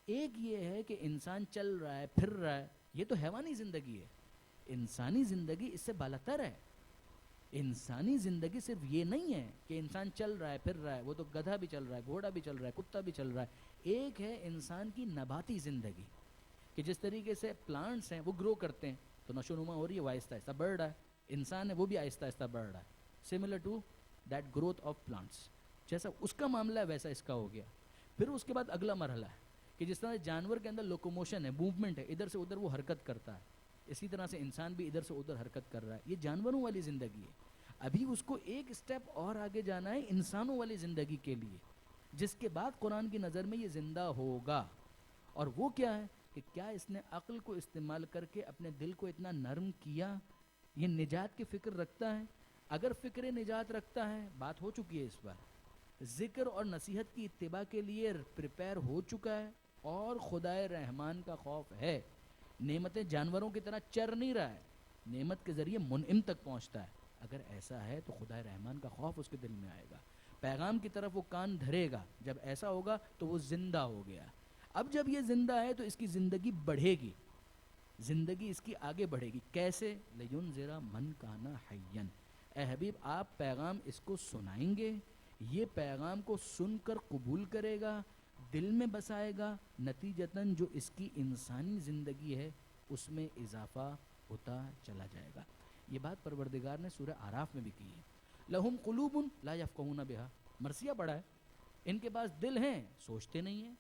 ایک یہ ہے کہ انسان چل رہا ہے، پھر رہا ہے، یہ تو حیوانی زندگی ہے. انسانی زندگی اس سے بالاتر ہے. انسانی زندگی صرف یہ نہیں ہے کہ انسان چل رہا ہے، پھر رہا ہے، وہ تو گدھا بھی چل رہا ہے، گھوڑا بھی چل رہا ہے، کتا بھی چل رہا ہے. ایک ہے انسان کی نباتی زندگی، کہ جس طریقے سے پلانٹس ہیں وہ گرو کرتے ہیں تو نشو نما ہو رہی ہے، وہ آہستہ آہستہ بڑھ رہا ہے. انسان ہے وہ بھی آہستہ آہستہ بڑھ رہا ہے. Similar to that growth of plants, جیسا اس کا معاملہ ہے ویسا اس کا ہو گیا. پھر اس کے بعد اگلا مرحلہ ہے کہ جس طرح جانور کے اندر لوکوموشن ہے، موومنٹ ہے، ادھر سے ادھر وہ حرکت کرتا ہے، اسی طرح سے انسان بھی ادھر سے ادھر حرکت کر رہا ہے. یہ جانوروں والی زندگی ہے. ابھی اس کو ایک سٹیپ اور آگے جانا ہے انسانوں والی زندگی کے لیے، جس کے بعد قرآن کی نظر میں یہ زندہ ہوگا. اور وہ کیا ہے کہ کیا اس نے عقل کو استعمال کر کے اپنے دل کو اتنا نرم کیا؟ یہ نجات کی فکر رکھتا ہے؟ اگر فکر نجات رکھتا ہے، بات ہو چکی ہے اس بار، ذکر اور نصیحت کی اتباع کے لیے پریپئر ہو چکا ہے اور خدائے رحمان کا خوف ہے، نعمتیں جانوروں کی طرح چر نہیں رہا ہے، نعمت کے ذریعے منعم تک پہنچتا ہے. اگر ایسا ہے تو خدائے رحمان کا خوف اس کے دل میں آئے گا، پیغام کی طرف وہ کان دھرے گا. جب ایسا ہوگا تو وہ زندہ ہو گیا. اب جب یہ زندہ ہے تو اس کی زندگی بڑھے گی، زندگی اس کی آگے بڑھے گی. کیسے؟ لِيُنذِرَ مَن كَانَ حَيًّا. اے حبیب آپ پیغام اس کو سنائیں گے، یہ پیغام کو سن کر قبول کرے گا، دل میں بسائے گا، نتیجتاً جو اس کی انسانی زندگی ہے اس میں اضافہ ہوتا چلا جائے گا. یہ بات پروردگار نے سورہ اعراف میں بھی کی ہے. لہم قلوب لا یفقہون بہا، مرثیہ پڑھا ہے، ان کے پاس دل ہیں سوچتے نہیں ہیں.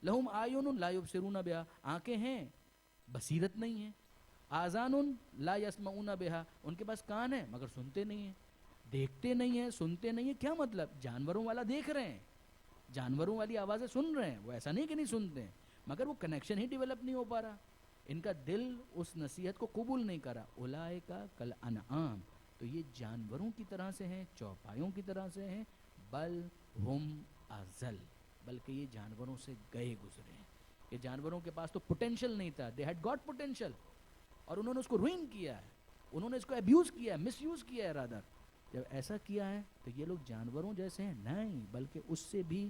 لہم اعین لا یبصرون بہا، آنکھیں ہیں بصیرت نہیں ہے. آذان لا یسمعون بہا، ان کے پاس کان ہیں مگر سنتے نہیں ہیں. دیکھتے نہیں ہیں، سنتے نہیں ہیں. کیا مطلب؟ جانوروں والا دیکھ رہے ہیں، جانوروں والی آوازیں سن رہے ہیں، وہ ایسا نہیں کہ نہیں سنتے ہیں، مگر وہ کنیکشن ہی ڈیولپ نہیں ہو پا رہا. ان کا دل اس نصیحت کو قبول نہیں کرا. اولئک کالانعام، تو یہ جانوروں کی طرح سے ہیں، چوپایوں کی طرح سے ہیں، بل ہم ازل، بلکہ یہ جانوروں سے گئے گزرے ہیں. یہ جانوروں کے پاس تو پوٹینشل نہیں تھا، دے ہیڈ گاٹ پوٹینشل، اور انہوں نے اس کو روئن کیا ہے، انہوں نے اس کو ابیوز کیا ہے، مس یوز کیا ہے رادر. جب ایسا کیا ہے تو یہ لوگ جانوروں جیسے ہیں؟ نہیں، بلکہ اس سے بھی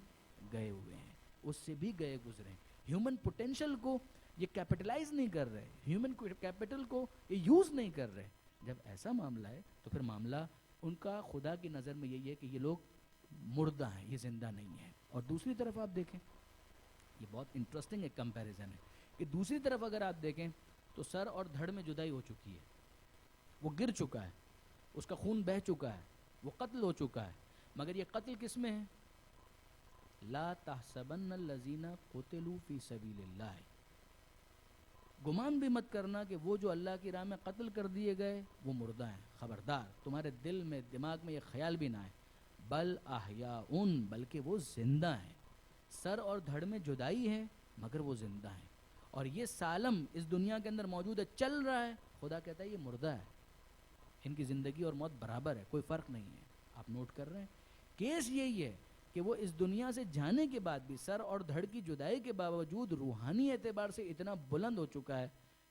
گئے ہوئے ہیں، اس سے بھی گئے گزرے ہیں. ہیومن پوٹینشل کو یہ کیپٹلائز نہیں کر رہے، ہیومن کیپٹل کو یہ یوز نہیں کر رہے. جب ایسا معاملہ ہے تو پھر معاملہ ان کا خدا کی نظر میں یہی ہے کہ یہ لوگ مردہ ہیں، یہ زندہ نہیں ہیں. اور دوسری طرف آپ دیکھیں، یہ بہت انٹرسٹنگ ایک کمپیریزن ہے کہ دوسری طرف اگر آپ دیکھیں تو سر اور دھڑ میں جدائی ہو چکی ہے، وہ گر چکا ہے، اس کا خون بہہ چکا ہے، وہ قتل ہو چکا ہے. مگر یہ قتل کس میں ہے؟ لا تحسبن الذین قتلوا فی سبیل اللہ، گمان بھی مت کرنا کہ وہ جو اللہ کی راہ میں قتل کر دیے گئے وہ مردہ ہیں. خبردار، تمہارے دل میں دماغ میں یہ خیال بھی نہ آئے. بل احیاء، بلکہ وہ زندہ ہیں. سر اور دھڑ میں جدائی ہے مگر وہ زندہ ہیں. اور یہ سالم اس دنیا کے اندر موجود ہے، چل رہا ہے. خدا کہتا ہے یہ مردہ ہے، ان کی زندگی اور موت برابر ہے، کوئی فرق نہیں ہے. آپ نوٹ کر رہے ہیں؟ کیس یہی ہے کہ وہ اس دنیا سے جانے کے بعد بھی سر اور دھڑ کی جدائی کے باوجود روحانی اعتبار سے اتنا بلند ہو چکا ہے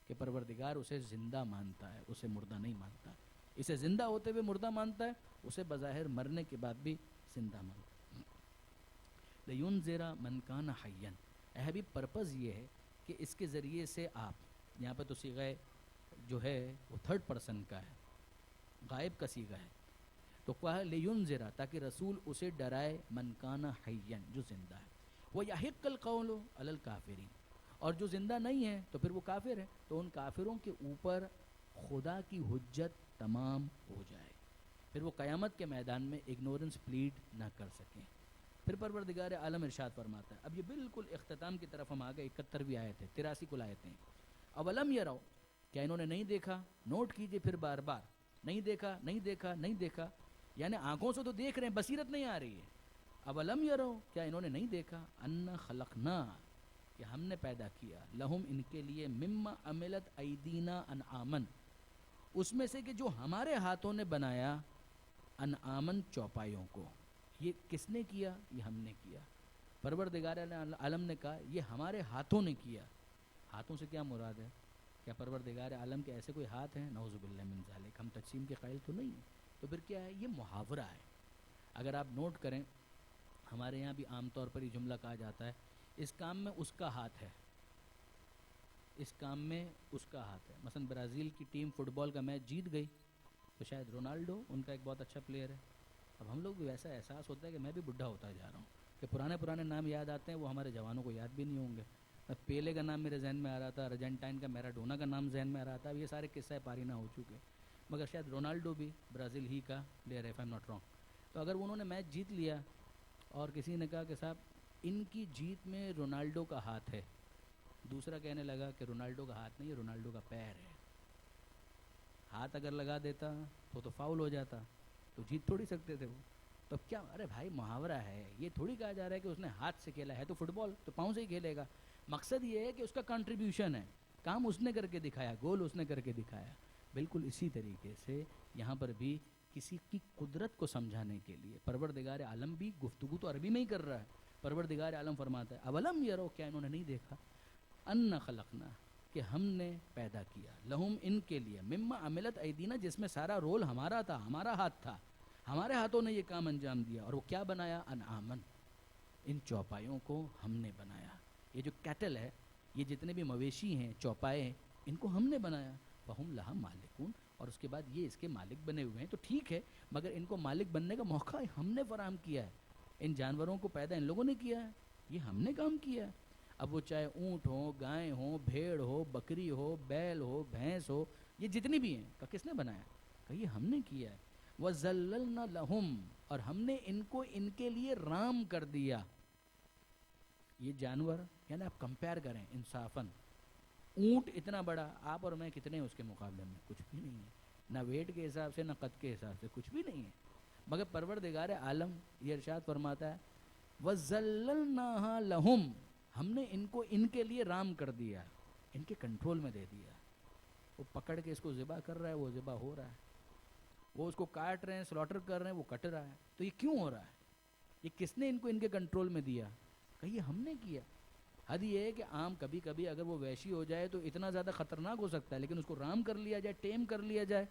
کہ پروردگار اسے زندہ مانتا ہے، اسے مردہ نہیں مانتا. اسے زندہ ہوتے ہوئے مردہ مانتا ہے، اسے بظاہر مرنے کے بعد بھی زندہ مانتا ہے. لِيُنذِرَ مَنْ كَانَ حَيًّا، اے حبیب پرپز یہ ہے کہ اس کے ذریعے سے آپ، یہاں پہ تو صیغہ جو ہے وہ تھرڈ پرسن کا ہے، غائب کا صیغہ ہے، تو کہا لِيُنذِرَ، تاکہ رسول اسے ڈرائے، مَنْ كَانَ حَيًّا، جو زندہ ہے. وَيَحِقَّ الْقَوْلُ عَلَى الْكَافِرِينَ، اور جو زندہ نہیں ہے تو پھر وہ کافر ہے، تو ان کافروں کے اوپر خدا کی حجت تمام ہو جائے، پھر وہ قیامت کے میدان میں اگنورنس پلیڈ نہ کر سکیں. پھر پروردگار عالم ارشاد فرماتا ہے، اب یہ بالکل اختتام کی طرف ہم آگے، 71ویں آیت ہے، 83 کل آیتیں ہیں. اولم یرو، کیا انہوں نے نہیں دیکھا؟ نوٹ کیجئے پھر بار بار، نہیں دیکھا، نہیں دیکھا، نہیں دیکھا، یعنی آنکھوں سے تو دیکھ رہے ہیں، بصیرت نہیں آ رہی ہے. اولم یرو، کیا انہوں نے نہیں دیکھا؟ انا خلقنا، کہ ہم نے پیدا کیا، لہم ان کے لیے، مما عملت ایدینا انعامن، اس میں سے کہ جو ہمارے ہاتھوں نے بنایا، انعامن چوپایوں کو. یہ کس نے کیا؟ یہ ہم نے کیا. پروردگار عالم نے کہا یہ ہمارے ہاتھوں نے کیا. ہاتھوں سے کیا مراد ہے؟ کیا پروردگار عالم کے ایسے کوئی ہاتھ ہیں؟ نعوذ باللہ من ذالک، ہم تقسیم کے قائل تو نہیں ہیں. تو پھر کیا ہے؟ یہ محاورہ ہے. اگر آپ نوٹ کریں، ہمارے یہاں بھی عام طور پر یہ جملہ کہا جاتا ہے، اس کام میں اس کا ہاتھ ہے، اس کام میں اس کا ہاتھ ہے. مثلا برازیل کی ٹیم فٹ بال کا میچ جیت گئی تو شاید رونالڈو ان کا ایک بہت اچھا پلیئر ہے. اب ہم لوگ بھی ویسا احساس ہوتا ہے کہ میں بھی بڈھا ہوتا جا رہا ہوں، کہ پرانے نام یاد آتے ہیں، وہ ہمارے جوانوں کو یاد بھی نہیں ہوں گے. پیلے کا نام میرے ذہن میں آ رہا تھا، ارجنٹائن کا میراڈونا کا نام ذہن میں آ رہا تھا. اب یہ سارے قصہ پارینہ ہو چکے، مگر شاید رونالڈو بھی برازیل ہی کا پلیئر ہے، if I'm not wrong. تو اگر انہوں نے میچ جیت لیا اور کسی نے کہا کہ صاحب ان کی جیت میں رونالڈو کا ہاتھ ہے، دوسرا کہنے لگا کہ رونالڈو کا ہاتھ نہیں ہے، رونالڈو کا پیر ہے. ہاتھ اگر لگا دیتا تو فاؤل ہو جاتا، تو جیت تھوڑی سکتے تھے وہ. تو کیا، ارے بھائی محاورہ ہے، یہ تھوڑی کہا جا رہا ہے کہ اس نے ہاتھ سے کھیلا ہے، تو فٹ بال تو پاؤں سے ہی کھیلے گا. مقصد یہ ہے کہ اس کا کنٹریبیوشن ہے، کام اس نے کر کے دکھایا، گول اس نے کر کے دکھایا. بالکل اسی طریقے سے یہاں پر بھی کسی کی قدرت کو سمجھانے کے لیے پروردگار عالم بھی گفتگو تو عربی میں ہی کر رہا ہے. پروردگار عالم فرماتا ہے اولم یرو، کیا انہوں نے نہیں دیکھا، ان خلقنا، کہ ہم نے پیدا کیا، لہم ان کے لیے، مما عملت ایدینا، جس میں سارا رول ہمارا تھا، ہمارا ہاتھ تھا، ہمارے ہاتھوں نے یہ کام انجام دیا. اور وہ کیا بنایا؟ انعامن، ان چوپایوں کو ہم نے بنایا. یہ جو کیٹل ہے، یہ جتنے بھی مویشی ہیں، چوپائے ہیں، ان کو ہم نے بنایا. فہم لہا مالکون، اور اس کے بعد یہ اس کے مالک بنے ہوئے ہیں. تو ٹھیک ہے، مگر ان کو مالک بننے کا موقع ہم نے فراہم کیا ہے. ان جانوروں کو پیدا ان لوگوں نے کیا ہے، یہ ہم نے کام کیا ہے. اب وہ چاہے اونٹ ہو، گائے ہو، بھیڑ ہو، بکری ہو، بیل ہو، بھینس ہو، یہ جتنی بھی ہیں، کہ کس نے بنایا؟ کہ یہ ہم نے کیا ہے. وَذَلَّلْنَا لَهُمْ، اور ہم نے ان کو ان کے لیے رام کر دیا. یہ جانور، یعنی آپ کمپیئر کریں انصافاً، اونٹ اتنا بڑا، آپ اور میں کتنے ہیں اس کے مقابلے میں؟ کچھ بھی نہیں ہے، نہ ویٹ کے حساب سے، نہ قد کے حساب سے، کچھ بھی نہیں ہے. مگر پروردگار عالم یہ ارشاد فرماتا ہے وَذَلَّلْنَاهَا لَهُمْ، ہم نے ان کو ان کے لیے رام کر دیا، ان کے کنٹرول میں دے دیا. وہ پکڑ کے اس کو ذبح کر رہا ہے، وہ ذبح ہو رہا ہے. وہ اس کو کاٹ رہے ہیں، سلاٹر کر رہے ہیں، وہ کٹ رہا ہے. تو یہ کیوں ہو رہا ہے؟ یہ کس نے ان کو ان کے کنٹرول میں دیا؟ کہ یہ ہم نے کیا. حد یہ ہے کہ عام کبھی کبھی اگر وہ وحشی ہو جائے تو اتنا زیادہ خطرناک ہو سکتا ہے، لیکن اس کو رام کر لیا جائے، ٹیم کر لیا جائے.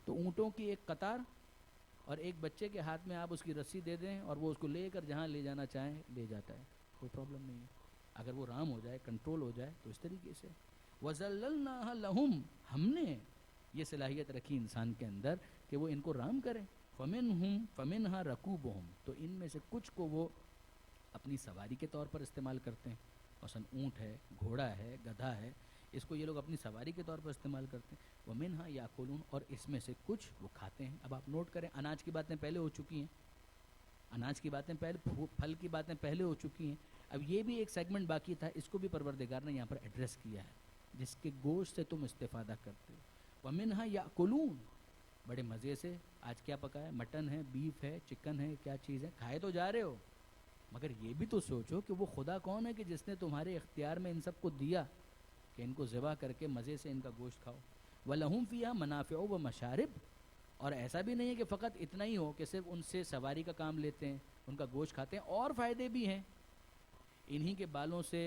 تو اونٹوں کی ایک قطار اور ایک بچے کے ہاتھ میں آپ اس کی رسی دے دیں اور وہ اس کو لے کر جہاں لے جانا چاہیں لے جاتا ہے، کوئی پرابلم نہیں ہے. اگر وہ رام ہو جائے، کنٹرول ہو جائے تو اس طریقے سے. وَذَلَّلْنَاهَا لَهُمْ، ہم نے یہ صلاحیت رکھی انسان کے اندر کہ وہ ان کو رام کریں. فَمِنْهَا رَكُوبُهُمْ، تو ان میں سے کچھ کو وہ اپنی سواری کے طور پر استعمال کرتے ہیں. مثلا اونٹ ہے، گھوڑا ہے، گدھا ہے، اس کو یہ لوگ اپنی سواری کے طور پر استعمال کرتے ہیں. وَمِنْهَا يَأْكُلُونَ، اور اس میں سے کچھ وہ کھاتے ہیں. اب آپ نوٹ کریں، اناج کی باتیں پہلے ہو چکی ہیں، اناج کی باتیں پہلے، پھل کی باتیں پہلے ہو چکی ہیں. اب یہ بھی ایک سیگمنٹ باقی تھا، اس کو بھی پروردگار نے یہاں پر ایڈریس کیا ہے، جس کے گوشت سے تم استفادہ کرتے ہو. وَمِنْهَا يَأْكُلُونَ، بڑے مزے سے. آج کیا پکا ہے؟ مٹن ہے، بیف ہے، چکن ہے، کیا چیز ہے، کھائے تو جا رہے ہو. مگر یہ بھی تو سوچو کہ وہ خدا کون ہے کہ جس نے تمہارے اختیار میں ان سب کو دیا کہ ان کو ذبح کر کے مزے سے ان کا گوشت کھاؤ. وَلَهُمْ فِيهَا مَنَافِعُ وَمَشَارِبُ، اور ایسا بھی نہیں ہے کہ فقط اتنا ہی ہو کہ صرف ان سے سواری کا کام لیتے ہیں، ان کا گوشت کھاتے ہیں، اور فائدے بھی ہیں. انہی کے بالوں سے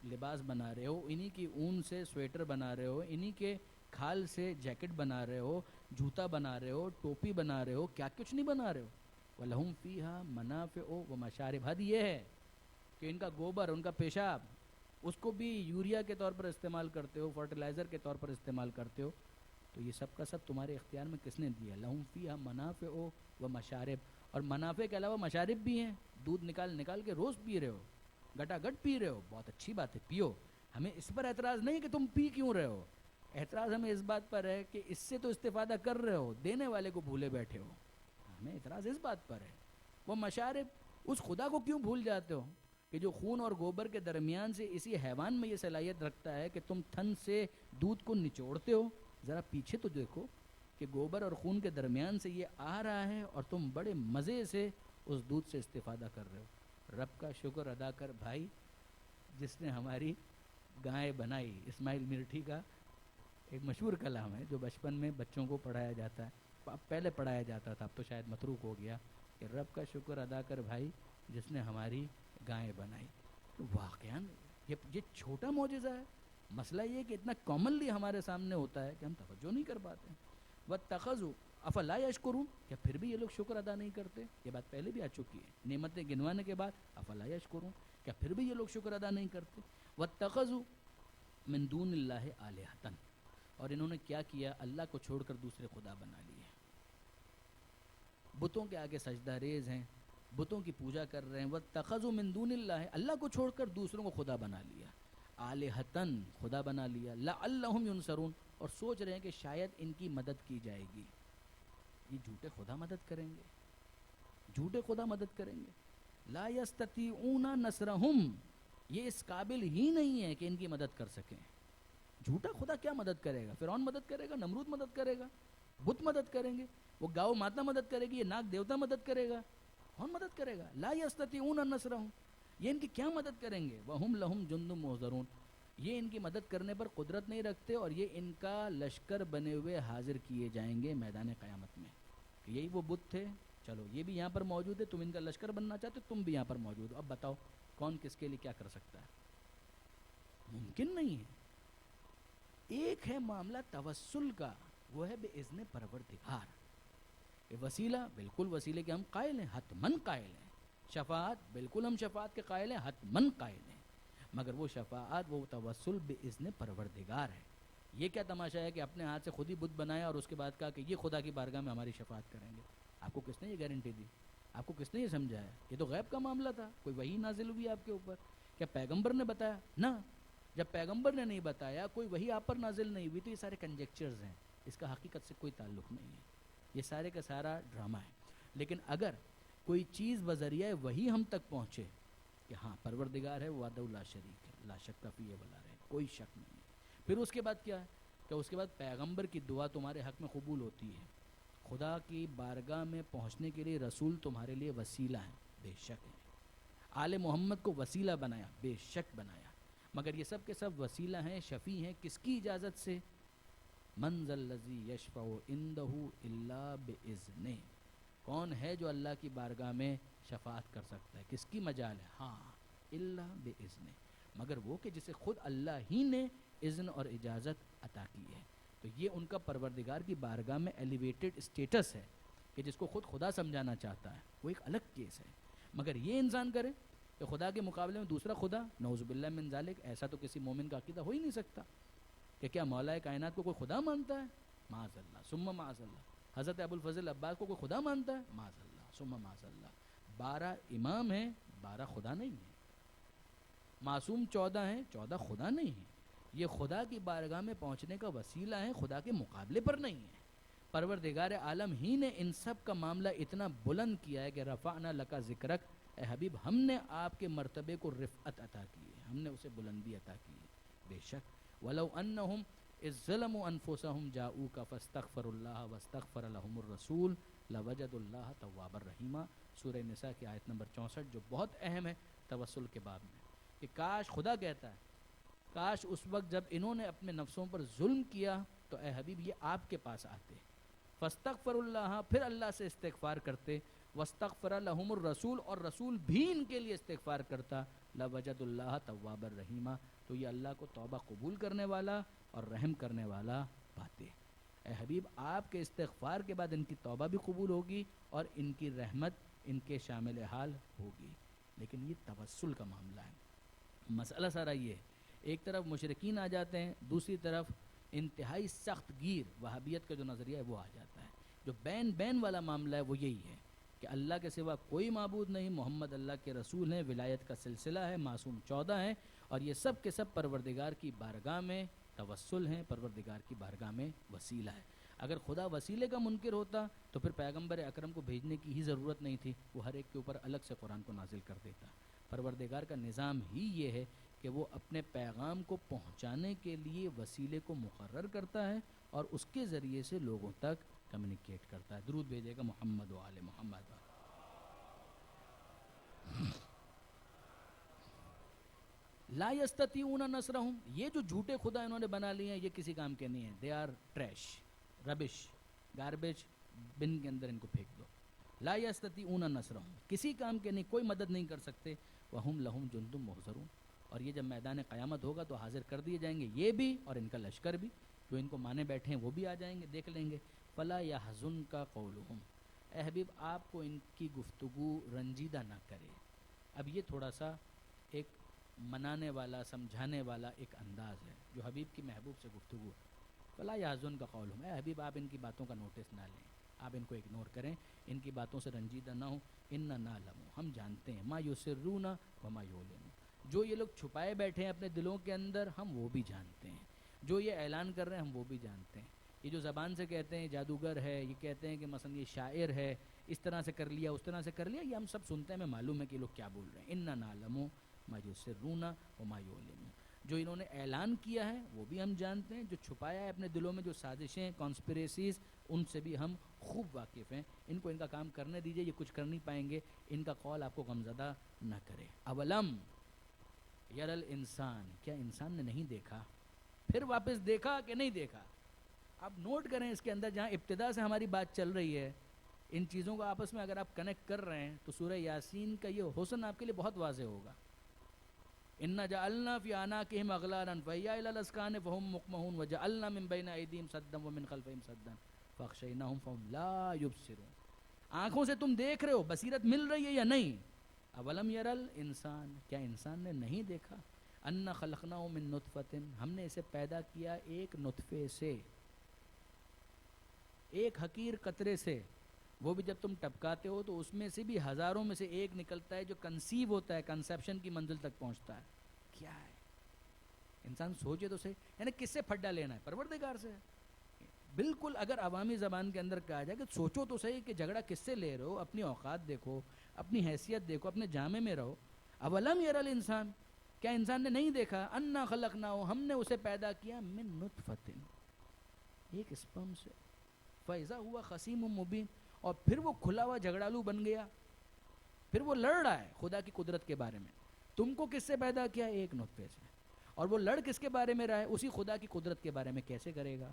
لباس بنا رہے ہو، انہی کی اون سے سویٹر بنا رہے ہو، انہی کے کھال سے جیکٹ بنا رہے ہو، جوتا بنا رہے ہو، ٹوپی بنا رہے ہو، کیا کچھ نہیں بنا رہے ہو. وَلَهُمْ فِيهَا مَنَافِعُ وَمَشَارِبُ، حد یہ ہے کہ ان کا گوبر، ان کا پیشاب، اس کو بھی یوریا کے طور پر استعمال کرتے ہو، فرٹیلائزر کے طور پر استعمال کرتے ہو. تو یہ سب کا سب تمہارے اختیار میں کس نے دیا؟ لَهُمْ فِيهَا مَنَافِعُ وَمَشَارِبُ، اور منافع کے علاوہ مشارب بھی ہیں. دودھ نکال نکال کے روز پی رہے ہو، گٹا گٹ پی رہے ہو، بہت اچھی بات ہے، پیو. ہمیں اس پر اعتراض نہیں کہ تم پی کیوں رہے ہو، اعتراض ہمیں اس بات پر ہے کہ اس سے تو استفادہ کر رہے ہو، دینے والے کو بھولے بیٹھے ہو. ہمیں اعتراض اس بات پر ہے. وہ مشارب، اس خدا کو کیوں بھول جاتے ہو کہ جو خون اور گوبر کے درمیان سے اسی حیوان میں یہ صلاحیت رکھتا ہے کہ تم تھن سے دودھ کو نچوڑتے ہو. ذرا پیچھے تو دیکھو کہ گوبر اور خون کے درمیان سے یہ آ رہا ہے اور تم بڑے مزے سے اس دودھ سے استفادہ کر رہے ہو. رب کا شکر ادا کر بھائی، جس نے ہماری گائے بنائی. اسماعیل مرٹھی کا ایک مشہور کلام ہے جو بچپن میں بچوں کو پڑھایا جاتا ہے، پہلے پڑھایا جاتا تھا، اب تو شاید متروک ہو گیا، کہ رب کا شکر ادا کر بھائی جس نے ہماری گائے بنائی. تو واقعاً یہ چھوٹا معجزہ ہے. مسئلہ یہ کہ اتنا کامنلی ہمارے سامنے ہوتا ہے کہ ہم توجہ نہیں کر پاتے ہیں. وَاتَّخَذُوا أَفَلَا يَشْكُرُونَ، کیا پھر بھی یہ لوگ شکر ادا نہیں کرتے؟ یہ بات پہلے بھی آ چکی ہے، نعمتیں گنوانے کے بعد أَفَلَا يَشْكُرُونَ، کیا پھر بھی یہ لوگ شکر ادا نہیں کرتے؟ وَاتَّخَذُوا مِن دُونِ اللَّهِ آلِهَةً، اور انہوں نے کیا کیا؟ اللہ کو چھوڑ کر دوسرے خدا بنا لیے. بتوں کے آگے سجدہ ریز ہیں، بتوں کی پوجا کر رہے ہیں. وَاتَّخَذُوا مِن دُونِ اللَّهِ، اللہ کو چھوڑ کر دوسروں کو خدا بنا لیا. آلِهَةً، خدا بنا لیا. لَعَلَّهُمْ يُنصَرُونَ، اور سوچ رہے ہیں کہ شاید ان کی مدد کی جائے گی. یہ جھوٹے خدا مدد کریں گے، جھوٹے خدا مدد کریں گے. لا يستطيعون نصرهم، یہ اس قابل ہی نہیں ہے کہ ان کی مدد کر سکیں. جھوٹا خدا کیا مدد کرے گا؟ فرعون مدد کرے گا، نمرود مدد کرے گا، بت مدد کریں گے، وہ گاؤ ماتا مدد کرے گی، یہ ناگ دیوتا مدد کرے گا، کون مدد کرے گا؟ لا يستطيعون نصرهم، یہ ان کی کیا مدد کریں گے؟ وهم لهم جند محضرون، یہ ان کی مدد کرنے پر قدرت نہیں رکھتے اور یہ ان کا لشکر بنے ہوئے حاضر کیے جائیں گے میدان قیامت میں. کہ یہی وہ بت تھے، چلو یہ بھی یہاں پر موجود ہے، تم ان کا لشکر بننا چاہتے ہو، تم بھی یہاں پر موجود ہو، اب بتاؤ کون کس کے لیے کیا کر سکتا ہے؟ ممکن نہیں ہے. ایک ہے معاملہ توسل کا، وہ ہے بِإِذْنِ پروردگار. وسیلہ، بالکل وسیلے کے ہم قائل ہیں، حتماً قائل ہیں. شفاعت، بالکل ہم شفاعت کے قائل ہیں، حتماً قائل ہیں. مگر وہ شفاعت، وہ توسل بِإِذْنِ پروردگار ہے. یہ کیا تماشا ہے کہ اپنے ہاتھ سے خود ہی بت بنایا اور اس کے بعد کہا کہ یہ خدا کی بارگاہ میں ہماری شفاعت کریں گے؟ آپ کو کس نے یہ گارنٹی دی؟ آپ کو کس نے یہ سمجھایا؟ یہ تو غیب کا معاملہ تھا، کوئی وحی نازل ہوئی آپ کے اوپر؟ کیا پیغمبر نے بتایا؟ نہ. جب پیغمبر نے نہیں بتایا، کوئی وحی آپ پر نازل نہیں ہوئی، تو یہ سارے کنجیکچرز ہیں، اس کا حقیقت سے کوئی تعلق نہیں ہے، یہ سارے کا سارا ڈرامہ ہے. لیکن اگر کوئی چیز بذریعہ وحی ہم تک پہنچے کہ ہاں پروردگار ہے، وحدہ لا شریک ہے، لا شک فیہ ولا ریب، کوئی شک نہیں ہے، پھر اس کے بعد کیا ہے کہ اس کے بعد پیغمبر کی دعا تمہارے حق میں قبول ہوتی ہے. خدا کی بارگاہ میں پہنچنے کے لیے رسول تمہارے لیے وسیلہ ہیں، بے شک ہیں. آل محمد کو وسیلہ بنایا، بے شک بنایا، مگر یہ سب کے سب وسیلہ ہیں، شفیع ہیں، کس کی اجازت سے؟ من ذا الذی یشفع عندہ الا باذنہ، کون ہے جو اللہ کی بارگاہ میں شفاعت کر سکتا ہے؟ کس کی مجال ہے؟ ہاں، الا باذنہ، مگر وہ کہ جسے خود اللہ ہی نے اذن اور اجازت عطا کی ہے۔ تو یہ ان کا پروردگار کی بارگاہ میں ایلیویٹڈ اسٹیٹس ہے کہ جس کو خود خدا سمجھانا چاہتا ہے، وہ ایک الگ کیس ہے۔ مگر یہ انسان کرے کہ خدا کے مقابلے میں دوسرا خدا، نعوذ باللہ من ذالک، ایسا تو کسی مومن کا عقیدہ ہو ہی نہیں سکتا کہ کیا مولا کائنات کو کوئی خدا مانتا ہے؟ معاذ اللہ ثم معاذ اللہ۔ حضرت ابو الفضل عباس کو کوئی خدا مانتا ہے؟ معاذ اللہ ثم معاذ اللہ۔ 12 امام ہیں، 12 خدا نہیں ہیں۔ معصوم 14 ہیں، 14 خدا نہیں ہیں۔ یہ خدا کی بارگاہ میں پہنچنے کا وسیلہ ہیں، خدا کے مقابلے پر نہیں ہیں۔ پروردگار عالم ہی نے ان سب کا معاملہ اتنا بلند کیا ہے کہ رفعنا لک ذکرک، اے حبیب ہم نے آپ کے مرتبے کو رفعت عطا کی ہے، ہم نے اسے بلندی عطا کی ہے۔ بے شک ولو انہم اذ ظلموا انفسہم جاؤوک فاستغفروا اللہ واستغفر لہم الرسول لوجدوا اللہ توابا رحیما۔ سورہ نساء کی آیت نمبر 64، جو بہت اہم ہے توسل کے باب میں، کہ کاش، خدا کہتا ہے، کاش اس وقت جب انہوں نے اپنے نفسوں پر ظلم کیا تو اے حبیب یہ آپ کے پاس آتے، فاستغفر اللہ، پھر اللہ سے استغفار کرتے، واستغفر لہم الرسول، اور رسول بھی ان کے لیے استغفار کرتا، لوجد اللہ توابا رحیما، تو یہ اللہ کو توبہ قبول کرنے والا اور رحم کرنے والا پاتے۔ اے حبیب آپ کے استغفار کے بعد ان کی توبہ بھی قبول ہوگی اور ان کی رحمت ان کے شامل حال ہوگی۔ لیکن یہ توسل کا معاملہ ہے۔ مسئلہ سارا یہ ہے، ایک طرف مشرکین آ جاتے ہیں، دوسری طرف انتہائی سخت گیر وہابیت کا جو نظریہ ہے وہ آ جاتا ہے۔ جو بین والا معاملہ ہے وہ یہی ہے کہ اللہ کے سوا کوئی معبود نہیں، محمد اللہ کے رسول ہیں، ولایت کا سلسلہ ہے، معصوم 14 ہیں، اور یہ سب کے سب پروردگار کی بارگاہ میں توسل ہیں، پروردگار کی بارگاہ میں وسیلہ ہے۔ اگر خدا وسیلے کا منکر ہوتا تو پھر پیغمبر اکرم کو بھیجنے کی ہی ضرورت نہیں تھی، وہ ہر ایک کے اوپر الگ سے قرآن کو نازل کر دیتا۔ پروردگار کا نظام ہی یہ ہے کہ وہ اپنے پیغام کو پہنچانے کے لیے وسیلے کو مقرر کرتا ہے اور اس کے ذریعے سے لوگوں تک کمیونیکیٹ کرتا ہے۔ درود بھیجے گا محمد و آل محمد۔ لا یستطیعون نصرہم، یہ جو جھوٹے خدا انہوں نے بنا لیے ہیں یہ کسی کام کے نہیں ہیں، دے آر ٹریش، ربش، گاربیج بن کے اندر ان کو پھینک دو۔ لا یستطیعون نصرہم، کسی کام کے نہیں، کوئی مدد نہیں کر سکتے۔ وہم لہم جند محضرون، اور یہ جب میدان قیامت ہوگا تو حاضر کر دیے جائیں گے یہ بھی اور ان کا لشکر بھی، جو ان کو مانے بیٹھے ہیں وہ بھی آ جائیں گے، دیکھ لیں گے۔ فلا یحزنک قولہم، اے حبیب آپ کو ان کی گفتگو رنجیدہ نہ کرے۔ اب یہ تھوڑا سا ایک منانے والا، سمجھانے والا ایک انداز ہے جو حبیب کی محبوب سے گفتگو ہے۔ فلا یحزنک قولہم، اے حبیب آپ ان کی باتوں کا نوٹس نہ لیں، آپ ان کو اگنور کریں، ان کی باتوں سے رنجیدہ نہ ہوں۔ انا نعلم، ہم جانتے ہیں، ما یسرون وما یعلنون، جو یہ لوگ چھپائے بیٹھے ہیں اپنے دلوں کے اندر ہم وہ بھی جانتے ہیں، جو یہ اعلان کر رہے ہیں ہم وہ بھی جانتے ہیں۔ یہ جو زبان سے کہتے ہیں جادوگر ہے، یہ کہتے ہیں کہ مثلا یہ شاعر ہے، اس طرح سے کر لیا، اس طرح سے کر لیا، یہ ہم سب سنتے ہیں، ہمیں معلوم ہے کہ یہ لوگ کیا بول رہے ہیں۔ انا نعلم ما یسرون وما یعلنون، جو انہوں نے اعلان کیا ہے وہ بھی ہم جانتے ہیں، جو چھپایا ہے اپنے دلوں میں، جو سازشیں، کانسپریسیز، ان سے بھی ہم خوب واقف ہیں۔ ان کو ان کا کام کرنے دیجئے، یہ کچھ کر نہیں پائیں گے، ان کا قول آپ کو غمزدہ نہ کرے۔ اولم یرل انسان، کیا انسان نے نہیں دیکھا؟ پھر واپس دیکھا کہ نہیں دیکھا؟ آپ نوٹ کریں اس کے اندر جہاں ابتدا سے ہماری بات چل رہی ہے، ان چیزوں کو آپس میں اگر آپ کنیکٹ کر رہے ہیں تو سورہ یاسین کا یہ حسن آپ کے لیے بہت واضح ہوگا۔ اِنَّا جَعَلْنَا فِي أَعْنَاقِهِمْ أَغْلَالًا فَهِيَ إِلَى الْأَذْقَانِ فَهُمْ مُقْمَحُونَ وَجَعَلْنَا مِن بَيْنِ أَيْدِيهِمْ سَدًّا وَمِن خَلْفِهِمْ سَدًّا فَأَغْشَيْنَاهُمْ فَهُمْ لَا يُبْصِرُونَ، آنکھوں سے تم دیکھ رہے ہو، بصیرت مل رہی ہے یا نہیں؟ اولم یرل انسان، کیا انسان نے نہیں دیکھا؟ انا خلقناہ من نطفۃ، ہم نے اسے پیدا کیا ایک نطفے سے، ایک حقیر قطرے سے، وہ بھی جب تم ٹپکاتے ہو تو اس میں سے بھی ہزاروں میں سے ایک نکلتا ہے جو کنسیو ہوتا ہے، کنسیپشن کی منزل تک پہنچتا ہے۔ کیا ہے؟ انسان سوچے تو صحیح، یعنی کس سے پھڈا لینا ہے؟ پروردگار سے۔ بالکل اگر عوامی زبان کے اندر کہا جائے کہ سوچو تو صحیح کہ جھگڑا کس سے لے رہے ہو، اپنی اوقات دیکھو، اپنی حیثیت دیکھو، اپنے جامے میں رہو۔ اولم یرل انسان، کیا انسان نے نہیں دیکھا؟ انا خلقناہ، ہم نے اسے پیدا کیا من نطفۃ، ایک اسپرم سے، فاذا ہوا خصیم مبین، اور پھر وہ کھلا ہوا جھگڑالو بن گیا، پھر وہ لڑ رہا ہے خدا کی قدرت کے بارے میں۔ تم کو کس سے پیدا کیا؟ ایک نطفے سے، اور وہ لڑ کس کے بارے میں رہا ہے؟ اسی خدا کی قدرت کے بارے میں۔ کیسے کرے گا؟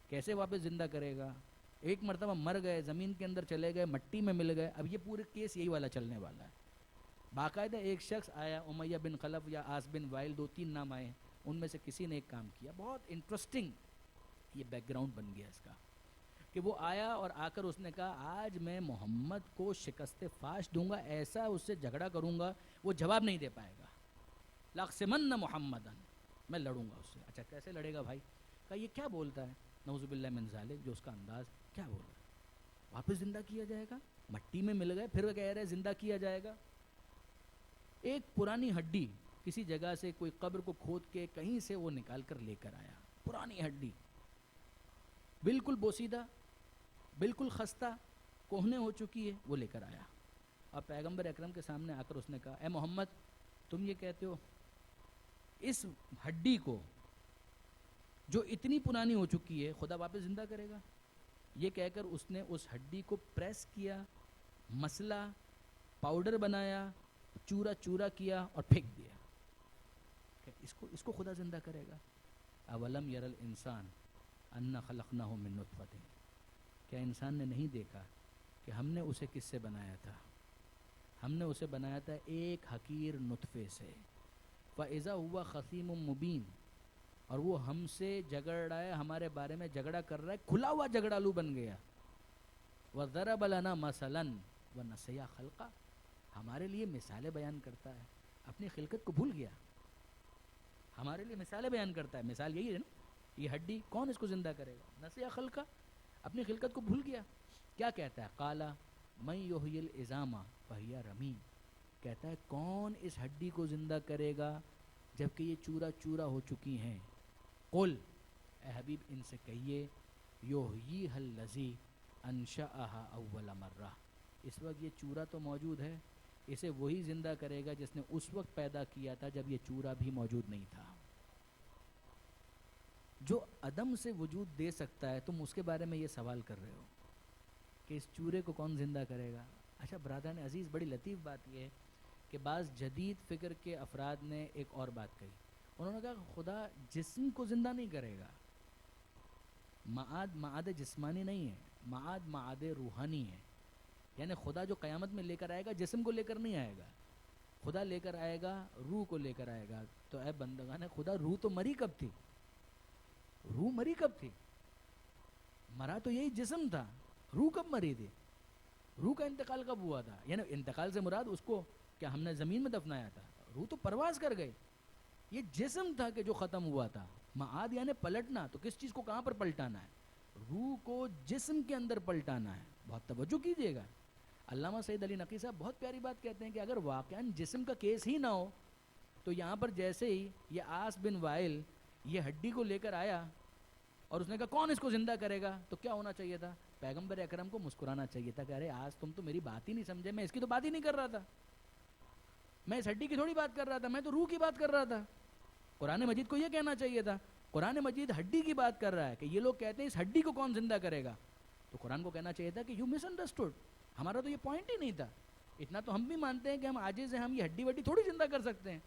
کیسے واپس زندہ کرے گا؟ ایک مرتبہ مر گئے، زمین کے اندر چلے گئے، مٹی میں مل گئے، اب یہ پورے کیس یہی والا چلنے والا ہے۔ باقاعدہ ایک شخص آیا، امیہ بن خلف یا آس بن وائل، 2-3 نام آئے، ان میں سے کسی نے ایک کام کیا، بہت انٹرسٹنگ یہ بیک گراؤنڈ بن گیا اس کا، کہ وہ آیا اور آ کر اس نے کہا آج میں محمد کو شکست فاش دوں گا، ایسا اس سے جھگڑا کروں گا وہ جواب نہیں دے پائے گا، لاقسمن محمدن، میں لڑوں گا اس سے۔ اچھا کیسے لڑے گا بھائی؟ کہا یہ کیا بولتا ہے، نعوذ باللہ من ذالک، جو اس کا انداز، کیا بول رہا ہے، واپس زندہ کیا جائے گا؟ مٹی میں مل گئے پھر کہہ رہے زندہ کیا جائے گا؟ ایک پرانی ہڈی کسی جگہ سے، کوئی قبر کو کھود کے کہیں سے وہ نکال کر لے کر آیا، پرانی ہڈی بالکل بوسیدہ، بالکل خستہ، کوہنے ہو چکی ہے، وہ لے کر آیا اور پیغمبر اکرم کے سامنے آ کر اس نے کہا اے محمد تم یہ کہتے ہو اس ہڈی کو جو اتنی پرانی ہو چکی ہے خدا واپس زندہ کرے گا؟ یہ کہہ کر اس نے اس ہڈی کو پریس کیا، مسلا، پاؤڈر بنایا، چورا چورا کیا اور پھینک دیا کہ اس کو خدا زندہ کرے گا؟ اولم یر الانسان انا خلقناہ من نطفۃ، کیا انسان نے نہیں دیکھا کہ ہم نے اسے کس سے بنایا تھا؟ ہم نے اسے بنایا تھا ایک حقیر نطفے سے، فاذا ہوا خصیم مبین، اور وہ ہم سے جھگڑ رہا ہے، ہمارے بارے میں جھگڑا کر رہا ہے، کھلا ہوا جھگڑالو بن گیا۔ وضرب لنا مثلا ونسیا خلقہ، ہمارے لیے مثالیں بیان کرتا ہے، اپنی خلقت کو بھول گیا، ہمارے لیے مثالیں بیان کرتا ہے، مثال یہی ہے نا، یہ ہڈی کون اس کو زندہ کرے گا؟ نسیا خلقہ، اپنی خلقت کو بھول گیا۔ کیا کہتا ہے؟ قالا من یحیی العظام وہی رمیم، کہتا ہے کون اس ہڈی کو زندہ کرے گا جبکہ یہ چورا چورا ہو چکی ہیں؟ قل، اے حبیب ان سے کہیے، یحییھا الذی انشأھا اول مرہ، اس وقت یہ چورا تو موجود ہے، اسے وہی زندہ کرے گا جس نے اس وقت پیدا کیا تھا جب یہ چورا بھی موجود نہیں تھا۔ جو عدم سے وجود دے سکتا ہے تم اس کے بارے میں یہ سوال کر رہے ہو کہ اس چورے کو کون زندہ کرے گا؟ اچھا برادران عزیز، بڑی لطیف بات یہ ہے کہ بعض جدید فکر کے افراد نے ایک اور بات کہی، انہوں نے کہا خدا جسم کو زندہ نہیں کرے گا، معاد جسمانی نہیں ہے، معاد روحانی ہے، یعنی خدا جو قیامت میں لے کر آئے گا جسم کو لے کر نہیں آئے گا، خدا لے کر آئے گا روح کو لے کر آئے گا۔ تو اے بندگان خدا، روح تو مری کب تھی؟ روح مری کب تھی؟ مرا تو یہی جسم تھا، روح کب مری تھی؟ روح کا انتقال کب ہوا تھا؟ یعنی انتقال سے مراد اس کو کیا ہم نے زمین میں دفنایا تھا؟ روح تو پرواز کر گئی، یہ جسم تھا کہ جو ختم ہوا تھا۔ معاد یعنی پلٹنا، تو کس چیز کو کہاں پر پلٹانا ہے؟ روح کو جسم کے اندر پلٹانا ہے۔ بہت توجہ کیجیے گا، علامہ سید علی نقی صاحب بہت پیاری بات کہتے ہیں کہ اگر واقعاً جسم کا کیس ہی نہ ہو تو یہاں پر جیسے ہی یہ آس بن وائل یہ ہڈی کو لے کر آیا اور اس نے کہا کون اس کو زندہ کرے گا، تو کیا ہونا چاہیے تھا؟ پیغمبر اکرم کو مسکرانا چاہیے تھا کہ ارے آج تم تو میری بات ہی نہیں سمجھے، میں اس کی تو بات ہی نہیں کر رہا تھا، میں اس ہڈی کی تھوڑی بات کر رہا تھا، میں تو روح کی بات کر رہا تھا۔ قرآن مجید کو یہ کہنا چاہیے تھا، قرآن مجید ہڈی کی بات کر رہا ہے کہ یہ لوگ کہتے ہیں اس ہڈی کو کون زندہ کرے گا، تو قرآن کو کہنا چاہیے تھا کہ یو مس انڈرسٹوڈ، ہمارا تو یہ پوائنٹ ہی نہیں تھا۔ اتنا تو ہم بھی مانتے ہیں کہ ہم عاجز ہیں، ہم یہ ہڈی وڈی تھوڑی زندہ کر سکتے ہیں،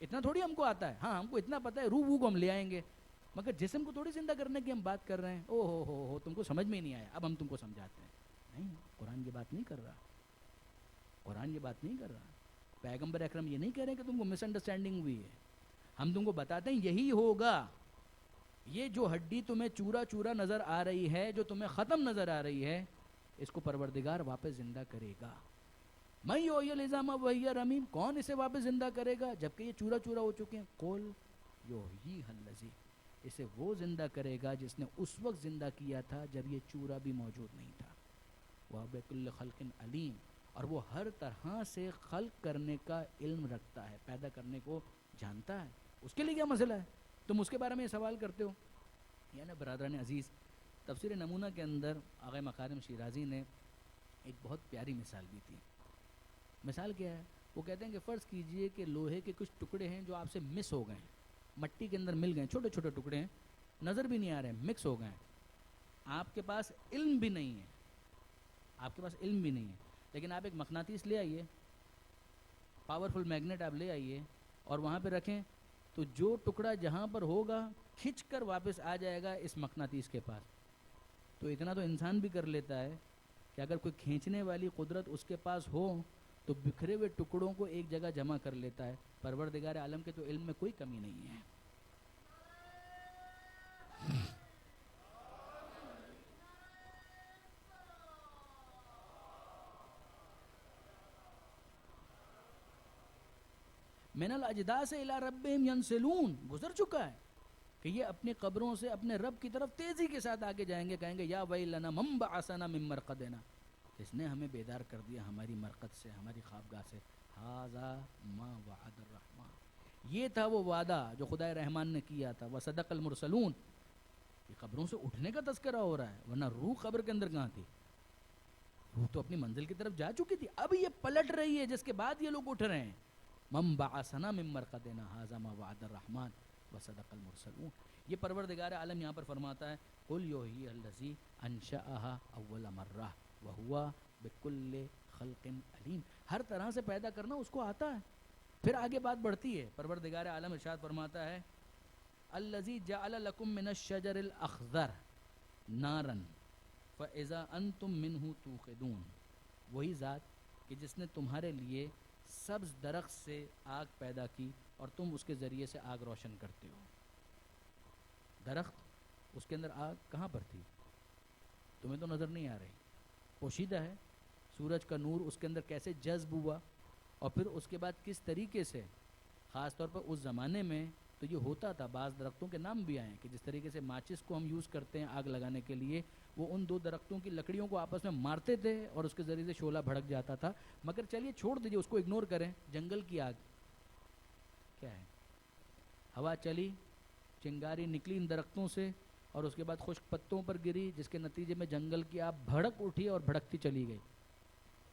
اتنا تھوڑی ہم کو آتا ہے، ہاں ہم کو اتنا پتہ ہے روح ووح کو ہم لے آئیں گے، مگر جسم کو تھوڑی زندہ کرنے کی ہم بات کر رہے ہیں۔ او ہو تم کو سمجھ میں ہی نہیں آیا، اب ہم تم کو سمجھاتے ہیں۔ نہیں، قرآن یہ بات نہیں کر رہا، قرآن یہ بات نہیں کر رہا، پیغمبر اکرم یہ نہیں کہہ رہے کہ تم کو مس انڈرسٹینڈنگ ہوئی ہے، ہم تم کو بتاتے ہیں یہی ہوگا، یہ جو ہڈی تمہیں چورا چورا نظر آ رہی ہے، جو تمہیں ختم نظر آ رہی ہے، اس کو پروردگار واپس زندہ کرے گا۔ من یحیی العظام وہی رمیم، کون اسے واپس زندہ کرے گا جبکہ یہ چورا چورا ہو چکے ہیں؟ قل یحییھا الذی، اسے وہ زندہ کرے گا جس نے اس وقت زندہ کیا تھا جب یہ چورا بھی موجود نہیں تھا۔ وہ بکل خلق علیم، اور وہ ہر طرح سے خلق کرنے کا علم رکھتا ہے، پیدا کرنے کو جانتا ہے، اس کے لیے کیا مسئلہ ہے؟ تم اس کے بارے میں یہ سوال کرتے ہو۔ یعنی برادران عزیز، تفسیر نمونہ کے اندر آقا مکارم شیرازی نے ایک بہت پیاری مثال دی تھی۔ مثال کیا ہے؟ وہ کہتے ہیں کہ فرض کیجئے کہ لوہے کے کچھ ٹکڑے ہیں جو آپ سے مس ہو گئے ہیں، مٹی کے اندر مل گئے ہیں، چھوٹے چھوٹے ٹکڑے ہیں، نظر بھی نہیں آ رہے ہیں، مکس ہو گئے ہیں، آپ کے پاس علم بھی نہیں ہے، آپ کے پاس علم بھی نہیں ہے، لیکن آپ ایک مقناطیس لے آئیے، پاورفل میگنیٹ آپ لے آئیے اور وہاں پہ رکھیں، تو جو ٹکڑا جہاں پر ہوگا کھنچ کر واپس آ جائے گا اس مقناطیس کے پاس۔ تو اتنا تو انسان بھی کر لیتا ہے کہ اگر کوئی کھینچنے والی قدرت اس کے پاس ہو تو بکھرے ہوئے ٹکڑوں کو ایک جگہ جمع کر لیتا ہے. پروردگار عالم کے تو علم میں کوئی کمی نہیں ہے. من الاجداث الی ربہم ینسلون، گزر چکا ہے کہ یہ اپنی قبروں سے اپنے رب کی طرف تیزی کے ساتھ آگے جائیں گے، کہیں گے یا ویلنا من بعثنا من مرقدنا، اس نے ہمیں بیدار کر دیا ہماری مرقد سے، ہماری خوابگاہ سے. ھذا ما وعد الرحمن، یہ تھا وہ وعدہ جو خدائے رحمان نے کیا تھا. وصدق المرسلون، یہ قبروں سے اٹھنے کا تذکرہ ہو رہا ہے، ورنہ روح قبر کے اندر کہاں تھی؟ روح تو اپنی منزل کی طرف جا چکی تھی، اب یہ پلٹ رہی ہے جس کے بعد یہ لوگ اٹھ رہے ہیں. من بعثنا من مرقدنا ھذا ما وعد الرحمن وصدق المرسلون. یہ پروردگار عالم یہاں پر فرماتا ہے قل یحیی الذی انشأها اول مرہ وہو بکل خلق علیم، ہر طرح سے پیدا کرنا اس کو آتا ہے. پھر آگے بات بڑھتی ہے، پروردگار عالم ارشاد فرماتا ہے الذی جعل لکم من الشجر الاخضر نارا فاذا انتم منہ توقدون، وہی ذات کہ جس نے تمہارے لیے سبز درخت سے آگ پیدا کی اور تم اس کے ذریعے سے آگ روشن کرتے ہو. درخت، اس کے اندر آگ کہاں پر تھی؟ تمہیں تو نظر نہیں آ رہی، پوشیدہ ہے. سورج کا نور اس کے اندر کیسے جذب ہوا اور پھر اس کے بعد کس طریقے سے، خاص طور پر اس زمانے میں تو یہ ہوتا تھا. بعض درختوں کے نام بھی آئے ہیں کہ جس طریقے سے ماچس کو ہم یوز کرتے ہیں آگ لگانے کے لیے، وہ ان دو درختوں کی لکڑیوں کو آپس میں مارتے تھے اور اس کے ذریعے سے شعلہ بھڑک جاتا تھا. مگر چلیے چھوڑ دیجیے، اس کو اگنور کریں. جنگل کی آگ کیا ہے؟ ہوا چلی، چنگاری نکلی ان درختوں سے اور اس کے بعد خشک پتوں پر گری، جس کے نتیجے میں جنگل کی آگ بھڑک اٹھی اور بھڑکتی چلی گئی.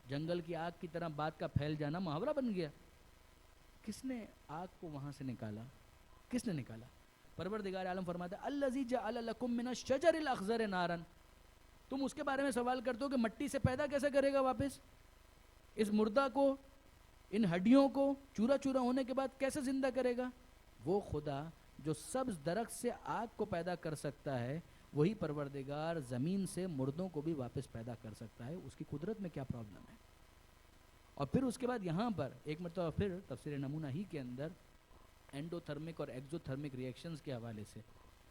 جنگل کی آگ کی طرح بات کا پھیل جانا محاورہ بن گیا. کس نے آگ کو وہاں سے نکالا؟ کس نے نکالا؟ پروردگار عالم فرماتا ہے الذی جعل لکم من الشجر الاخضر نارا. تم اس کے بارے میں سوال کرتے ہو کہ مٹی سے پیدا کیسے کرے گا واپس اس مردہ کو، ان ہڈیوں کو چورا چورا ہونے کے بعد کیسے زندہ کرے گا؟ وہ خدا جو سبز درخت سے آگ کو پیدا کر سکتا ہے، وہی پروردگار زمین سے مردوں کو بھی واپس پیدا کر سکتا ہے. اس کی قدرت میں کیا پرابلم ہے؟ اور پھر اس کے بعد یہاں پر ایک مرتبہ پھر تفسیر نمونہ ہی کے اندر اینڈو تھرمک اور ایگزو تھرمک ریئیکشنز کے حوالے سے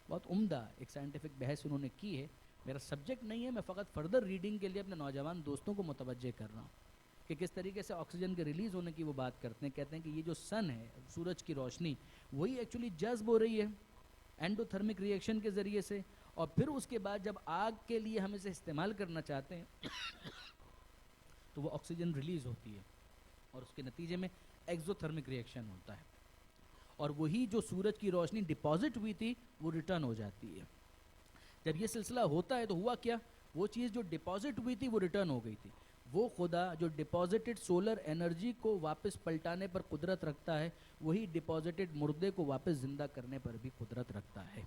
بہت عمدہ ایک سائنٹیفک بحث انہوں نے کی ہے. میرا سبجیکٹ نہیں ہے، میں فقط فردر ریڈنگ کے لیے اپنے نوجوان دوستوں کو متوجہ کر رہا ہوں کہ کس طریقے سے آکسیجن کے ریلیز ہونے کی وہ بات کرتے ہیں. کہتے ہیں کہ یہ جو سن ہے، سورج کی روشنی، وہی ایکچولی جذب ہو رہی ہے اینڈو تھرمک ریئیکشن کے ذریعے سے، اور پھر اس کے بعد جب آگ کے لیے ہم اسے استعمال کرنا چاہتے ہیں تو وہ آکسیجن ریلیز ہوتی ہے اور اس کے نتیجے میں ایگزو تھرمک ریئیکشن ہوتا ہے، اور وہی جو سورج کی روشنی ڈپازٹ ہوئی تھی وہ ریٹرن ہو جاتی ہے. جب یہ سلسلہ ہوتا ہے تو ہوا کیا؟ وہ چیز جو ڈپازٹ ہوئی تھی وہ ریٹرن ہو گئی تھی. وہ خدا جو ڈپازٹڈ سولر انرجی کو واپس پلٹانے پر قدرت رکھتا ہے، وہی ڈپازٹڈ مردے کو واپس زندہ کرنے پر بھی قدرت رکھتا ہے.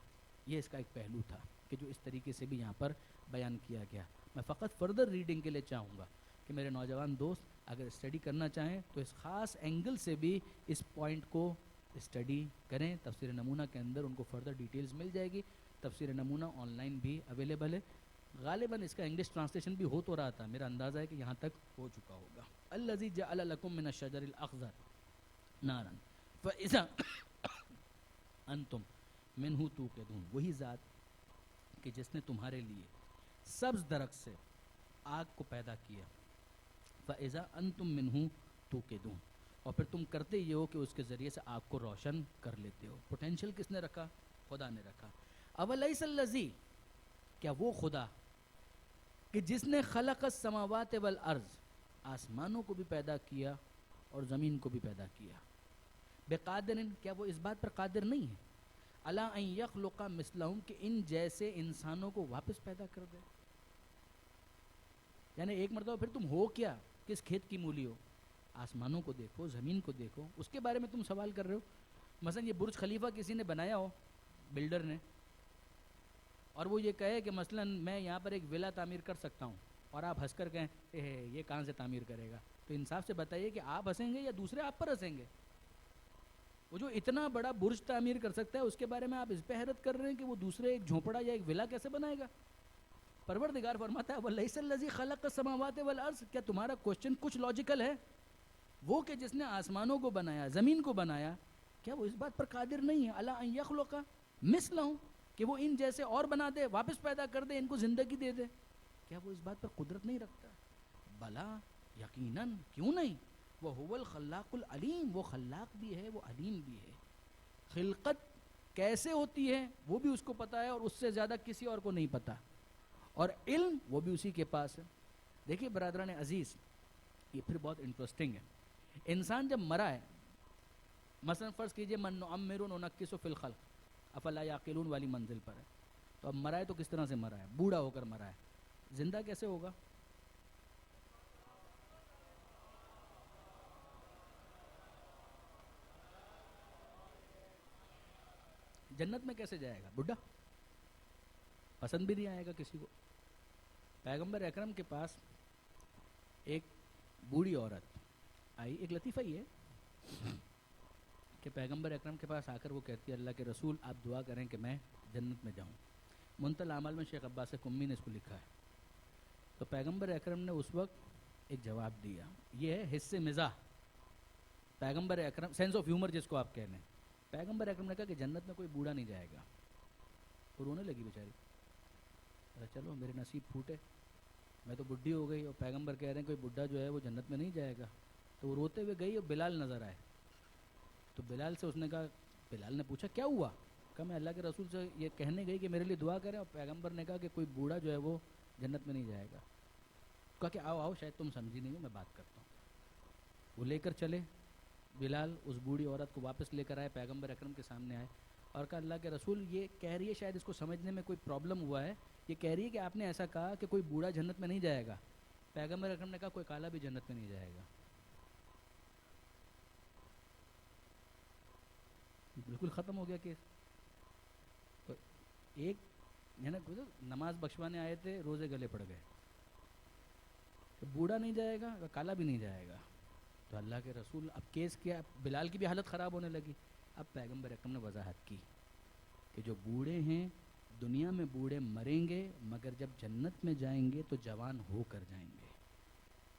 یہ اس کا ایک پہلو تھا کہ جو اس طریقے سے بھی یہاں پر بیان کیا گیا. میں فقط فردر ریڈنگ کے لیے چاہوں گا کہ میرے نوجوان دوست اگر اسٹڈی کرنا چاہیں تو اس خاص اینگل سے بھی اس پوائنٹ کو اسٹڈی کریں. تفسیر نمونہ کے اندر ان کو فردر ڈیٹیلز مل جائے گی. تفسیر نمونہ آن لائن بھی اویلیبل ہے. غالباً اس کا انگلش ٹرانسلیشن بھی ہو تو رہا تھا، میرا اندازہ ہے کہ یہاں تک ہو چکا ہوگا. الذی جعل لکم من الشجر الاخضر نارا فاذا انتم منہ توقدون، وہی ذات کہ جس نے تمہارے لیے سبز درخت سے آگ کو پیدا کیا، فاذا انتم منہ توقدون، اور پھر تم کرتے یہ ہو کہ اس کے ذریعے سے آگ کو روشن کر لیتے ہو. پوٹینشیل کس نے رکھا؟ خدا نے رکھا. اولیس الذی، کیا وہ خدا کہ جس نے خلق السماوات والارض، آسمانوں کو بھی پیدا کیا اور زمین کو بھی پیدا کیا، بقادر، کیا وہ اس بات پر قادر نہیں ہے، الی ان یخلق مثلہم، کہ ان جیسے انسانوں کو واپس پیدا کر دے؟ یعنی ایک مرتبہ پھر تم ہو کیا؟ کس کھیت کی مولی ہو؟ آسمانوں کو دیکھو، زمین کو دیکھو، اس کے بارے میں تم سوال کر رہے ہو. مثلا یہ برج خلیفہ کسی نے بنایا ہو، بلڈر نے، اور وہ یہ کہے کہ مثلا میں یہاں پر ایک ولا تعمیر کر سکتا ہوں، اور آپ ہنس کر کہیں یہ کہاں سے تعمیر کرے گا؟ تو انصاف سے بتائیے کہ آپ ہنسیں گے یا دوسرے آپ پر ہنسیں گے؟ وہ جو اتنا بڑا برج تعمیر کر سکتا ہے اس کے بارے میں آپ اس پہ حیرت کر رہے ہیں کہ وہ دوسرے ایک جھونپڑا یا ایک ولا کیسے بنائے گا؟ پروردگار فرماتا ہے وَلَيْسَ الَّذِي خَلَقَ السَّمَاوَاتِ وَالْأَرْضِ، کیا تمہارا کوشچن کچھ لاجیکل ہے؟ وہ کہ جس نے آسمانوں کو بنایا، زمین کو بنایا، کیا وہ اس بات پر قادر نہیں ہے اَلَا أَن يَخْلُقَ مِثْلَهُم، کہ وہ ان جیسے اور بنا دے، واپس پیدا کر دے، ان کو زندگی دے دے؟ کیا وہ اس بات پر قدرت نہیں رکھتا؟ بلا، یقیناً، کیوں نہیں، وَهُوَ الْخَلَّاقُ الْعَلِيمُ، وہ خلاق بھی ہے، وہ علیم بھی ہے۔ خلقت کیسے ہوتی ہے وہ بھی اس کو پتا ہے، اور اس سے زیادہ کسی اور کو نہیں پتا، اور علم وہ بھی اسی کے پاس ہے۔ دیکھیے برادران عزیز، یہ پھر بہت انٹرسٹنگ ہے۔ انسان جب مرا ہے، مثلا فرض کیجئے من نعمر ننکس فی الخلق افلا یعقلون والی منزل پر ہے، تو اب مرا ہے تو کس طرح سے مرا ہے؟ بوڑھا ہو کر مرا ہے، زندہ کیسے ہوگا؟ جنت میں کیسے جائے گا؟ بڈھا، پسند بھی نہیں آئے گا کسی کو۔ پیغمبر اکرم کے پاس ایک بوڑھی عورت آئی، ایک لطیفہ ہی ہے کہ پیغمبر اکرم کے پاس آ کر وہ کہتی ہے اللہ کے رسول آپ دعا کریں کہ میں جنت میں جاؤں۔ منتهى الاعمال میں شیخ عباس قمی نے اس کو لکھا ہے۔ تو پیغمبر اکرم نے اس وقت ایک جواب دیا، یہ ہے حس مزاح۔ پیغمبر اکرم، سینس آف ہیومر جس کو آپ کہہ لیں، پیغمبر اکرم نے کہا کہ جنت میں کوئی بوڑھا نہیں جائے گا۔ وہ رونے لگی بیچاری، چلو میرے نصیب پھوٹے، میں تو بڈھی ہو گئی، اور پیغمبر کہہ رہے ہیں کوئی بڈھا جو ہے وہ جنت میں نہیں جائے گا۔ تو وہ روتے ہوئے گئی اور بلال نظر آئے، تو بلال سے اس نے کہا، بلال نے پوچھا کیا ہوا؟ کہا میں اللہ کے رسول سے یہ کہنے گئی کہ میرے لیے دعا کریں، اور پیغمبر نے کہا کہ کوئی بوڑھا جو ہے وہ جنت میں نہیں جائے گا۔ کہا کہ آؤ آؤ، شاید تم سمجھی نہیں ہو، میں بات کرتا ہوں۔ وہ لے کر چلے، بلال اس بوڑھی عورت کو واپس لے کر آئے، پیغمبر اکرم کے سامنے آئے اور کہا اللہ کے رسول یہ کہہ رہی ہے، شاید اس کو سمجھنے میں کوئی پرابلم ہوا ہے، یہ کہہ رہی ہے کہ آپ نے ایسا کہا کہ کوئی بوڑھا جنت میں نہیں جائے گا۔ پیغمبر اکرم نے کہا کوئی کالا بھی جنت میں نہیں جائے گا۔ بالکل ختم ہو گیا کیس۔ تو ایک نماز بخشوانے آئے تھے، روزے گلے پڑ گئے، کہ بوڑھا نہیں جائے گا، کالا بھی نہیں جائے گا۔ تو اللہ کے رسول اب کیس کیا، بلال کی بھی حالت خراب ہونے لگی۔ اب پیغمبر اکرم نے وضاحت کی کہ جو بوڑھے ہیں دنیا میں بوڑھے مریں گے، مگر جب جنت میں جائیں گے تو جوان ہو کر جائیں گے۔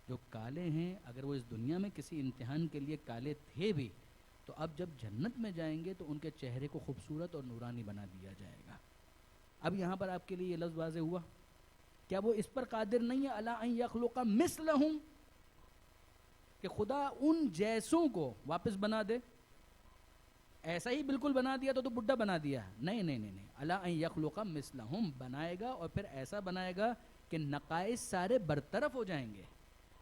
جو کالے ہیں اگر وہ اس دنیا میں کسی امتحان کے لیے کالے تھے بھی، تو اب جب جنت میں جائیں گے تو ان کے چہرے کو خوبصورت اور نورانی بنا دیا جائے گا۔ اب یہاں پر آپ کے لیے یہ لفظ واضح ہوا، کیا وہ اس پر قادر نہیں ہے الا ان یخلق مثلہم، کہ خدا ان جیسوں کو واپس بنا دے؟ ایسا ہی بالکل بنا دیا تو بڈھا بنا دیا؟ نہیں نہیں نہیں نہیں، الا ان یخلق مثلہم، بنائے گا اور پھر ایسا بنائے گا کہ نقائص سارے برطرف ہو جائیں گے۔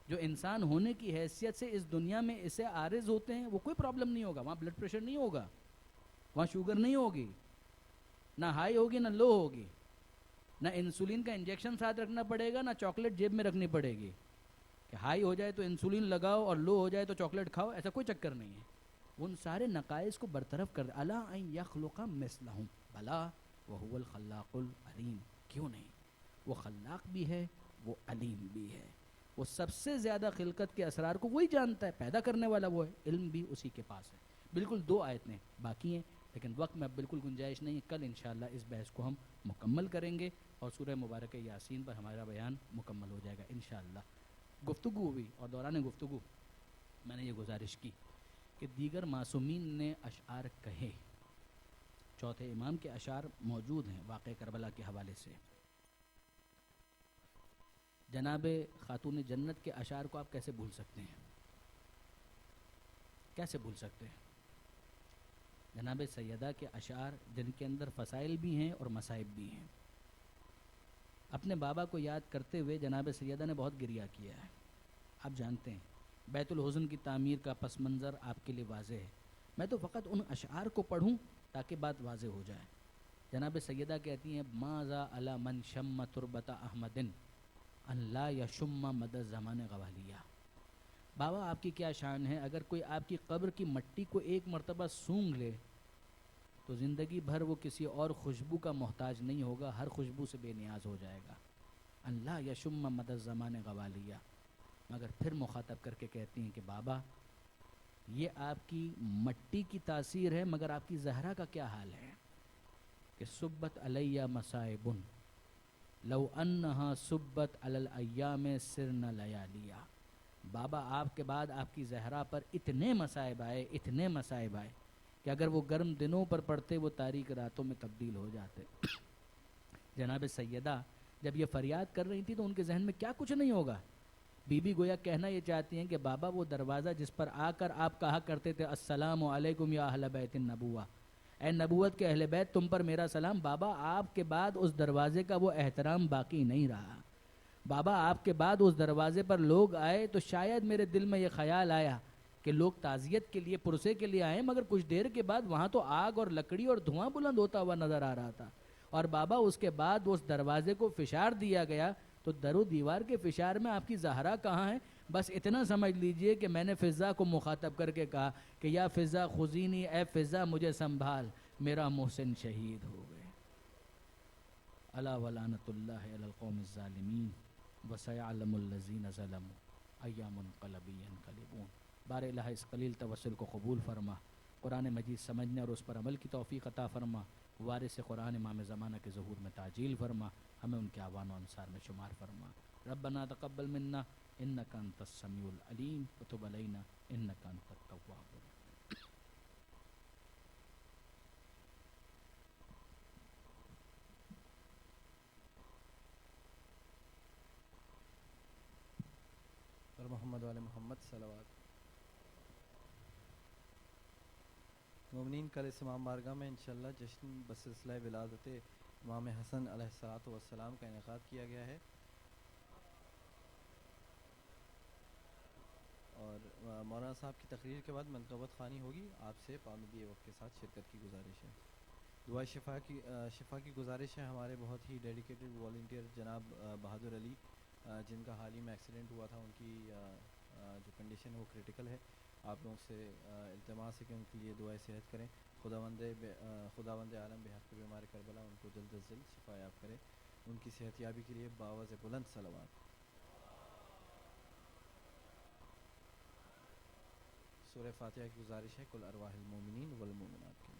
جو انسان ہونے کی حیثیت سے اس دنیا میں اسے عارض ہوتے ہیں وہ کوئی پرابلم نہیں ہوگا، وہاں بلڈ پریشر نہیں ہوگا، وہاں شوگر نہیں ہوگی، نہ ہائی ہوگی نہ لو ہوگی، نہ انسولین کا انجیکشن ساتھ رکھنا پڑے گا، نہ چاکلیٹ جیب میں رکھنی پڑے گی کہ ہائی ہو جائے تو انسولین لگاؤ اور لو ہو جائے تو چاکلیٹ کھاؤ، ایسا کوئی چکر نہیں ہے۔ ان سارے نقائص کو برطرف کر دے، الا ان یخلق مثلہم، بلا وہو الخلاق العلیم، کیوں نہیں، وہ خلاق بھی ہے، وہ علیم بھی ہے، وہ سب سے زیادہ خلقت کے اسرار کو وہی جانتا ہے، پیدا کرنے والا وہ ہے، علم بھی اسی کے پاس ہے۔ بالکل 2 آیتیں باقی ہیں، لیکن وقت میں اب بالکل گنجائش نہیں ہے، کل انشاءاللہ اس بحث کو ہم مکمل کریں گے اور سورہ مبارک یاسین پر ہمارا بیان مکمل ہو جائے گا انشاءاللہ۔ گفتگو ہوئی اور دوران گفتگو میں نے یہ گزارش کی کہ دیگر معصومین نے اشعار کہے، چوتھے امام کے اشعار موجود ہیں واقعہ کربلا کے حوالے سے۔ جناب خاتون جنت کے اشعار کو آپ کیسے بھول سکتے ہیں؟ کیسے بھول سکتے ہیں؟ جناب سیدہ کے اشعار جن کے اندر فضائل بھی ہیں اور مصائب بھی ہیں۔ اپنے بابا کو یاد کرتے ہوئے جناب سیدہ نے بہت گریہ کیا ہے، آپ جانتے ہیں۔ بیت الحزن کی تعمیر کا پس منظر آپ کے لیے واضح ہے، میں تو فقط ان اشعار کو پڑھوں تاکہ بات واضح ہو جائے۔ جناب سیدہ کہتی ہیں ماذا علی من شم تربت احمد ان لا یشم مد الزمان غوالیہ، بابا آپ کی کیا شان ہے، اگر کوئی آپ کی قبر کی مٹی کو ایک مرتبہ سونگھ لے تو زندگی بھر وہ کسی اور خوشبو کا محتاج نہیں ہوگا، ہر خوشبو سے بے نیاز ہو جائے گا۔ ان لا یشم مد الزمان غوالیہ، مگر پھر مخاطب کر کے کہتی ہیں کہ بابا یہ آپ کی مٹی کی تاثیر ہے، مگر آپ کی زہرا کا کیا حال ہے کہ صبت علیہ مصائب لو انہا سبت علی الایام سرن لیالیا. بابا آپ کے بعد آپ کی زہرا پر اتنے مصائب آئے کہ اگر وہ گرم دنوں پر پڑتے وہ تاریک راتوں میں تبدیل ہو جاتے. جناب سیدہ جب یہ فریاد کر رہی تھی تو ان کے ذہن میں کیا کچھ نہیں ہوگا. بی بی گویا کہنا یہ چاہتی ہیں کہ بابا وہ دروازہ جس پر آ کر آپ کہا کرتے تھے السلام علیکم یا اہل بیت النبوہ، اے نبوت کے اہل بیت تم پر میرا سلام، بابا آپ کے بعد اس دروازے کا وہ احترام باقی نہیں رہا. بابا آپ کے بعد اس دروازے پر لوگ آئے تو شاید میرے دل میں یہ خیال آیا کہ لوگ تعزیت کے لیے پرسے کے لیے آئے، مگر کچھ دیر کے بعد وہاں تو آگ اور لکڑی اور دھواں بلند ہوتا ہوا نظر آ رہا تھا. اور بابا اس کے بعد اس دروازے کو فشار دیا گیا تو در و دیوار کے فشار میں آپ کی زہرا کہاں ہے. بس اتنا سمجھ لیجئے کہ میں نے فضا کو مخاطب کر کے کہا کہ یا فضا خذینی، اے فضا مجھے سنبھال، میرا محسن شہید ہو گئے. الا ولعنۃ اللہ علی القوم الظالمین وسیعلم الذین ظلموا ای منقلب ینقلبون. بار الہ اس قلیل توسل کو قبول فرما، قرآن مجید سمجھنے اور اس پر عمل کی توفیق عطا فرما، وارث قرآن امام زمانہ کے ظہور میں تعجیل فرما، ہمیں ان کے اعوان و انصار میں شمار فرما. ربنا تقبل منا انک انت السمیع العلیم وتب علینا انک انت التواب الرحیم. اور محمد والے محمد صلوات. مومنین کل اس امام بارگاہ میں انشاءاللہ جشن بسلسلہ ولادت امام حسن علیہ الصلوۃ والسلام کا انعقاد کیا گیا ہے، اور مولانا صاحب کی تقریر کے بعد منقبت خوانی ہوگی. آپ سے پابندی وقت کے ساتھ شرکت کی گزارش ہے. دعا شفا کی گزارش ہے ہمارے بہت ہی ڈیڈیکیٹڈ والنٹیئر جناب بہادر علی، جن کا حال ہی میں ایکسیڈنٹ ہوا تھا. ان کی جو کنڈیشن ہے وہ کریٹیکل ہے. آپ لوگوں سے التماس ہے کہ ان کے لیے دعائیں صحت کریں. خداوند عالم بحق بیمار کربلا ان کو جلد از جلد شفا یاب کرے. ان کی صحت یابی کے لیے باوز بلند صلوات. سورہ فاتحہ کی گزارش ہے کل ارواح المومنین والمومنات کے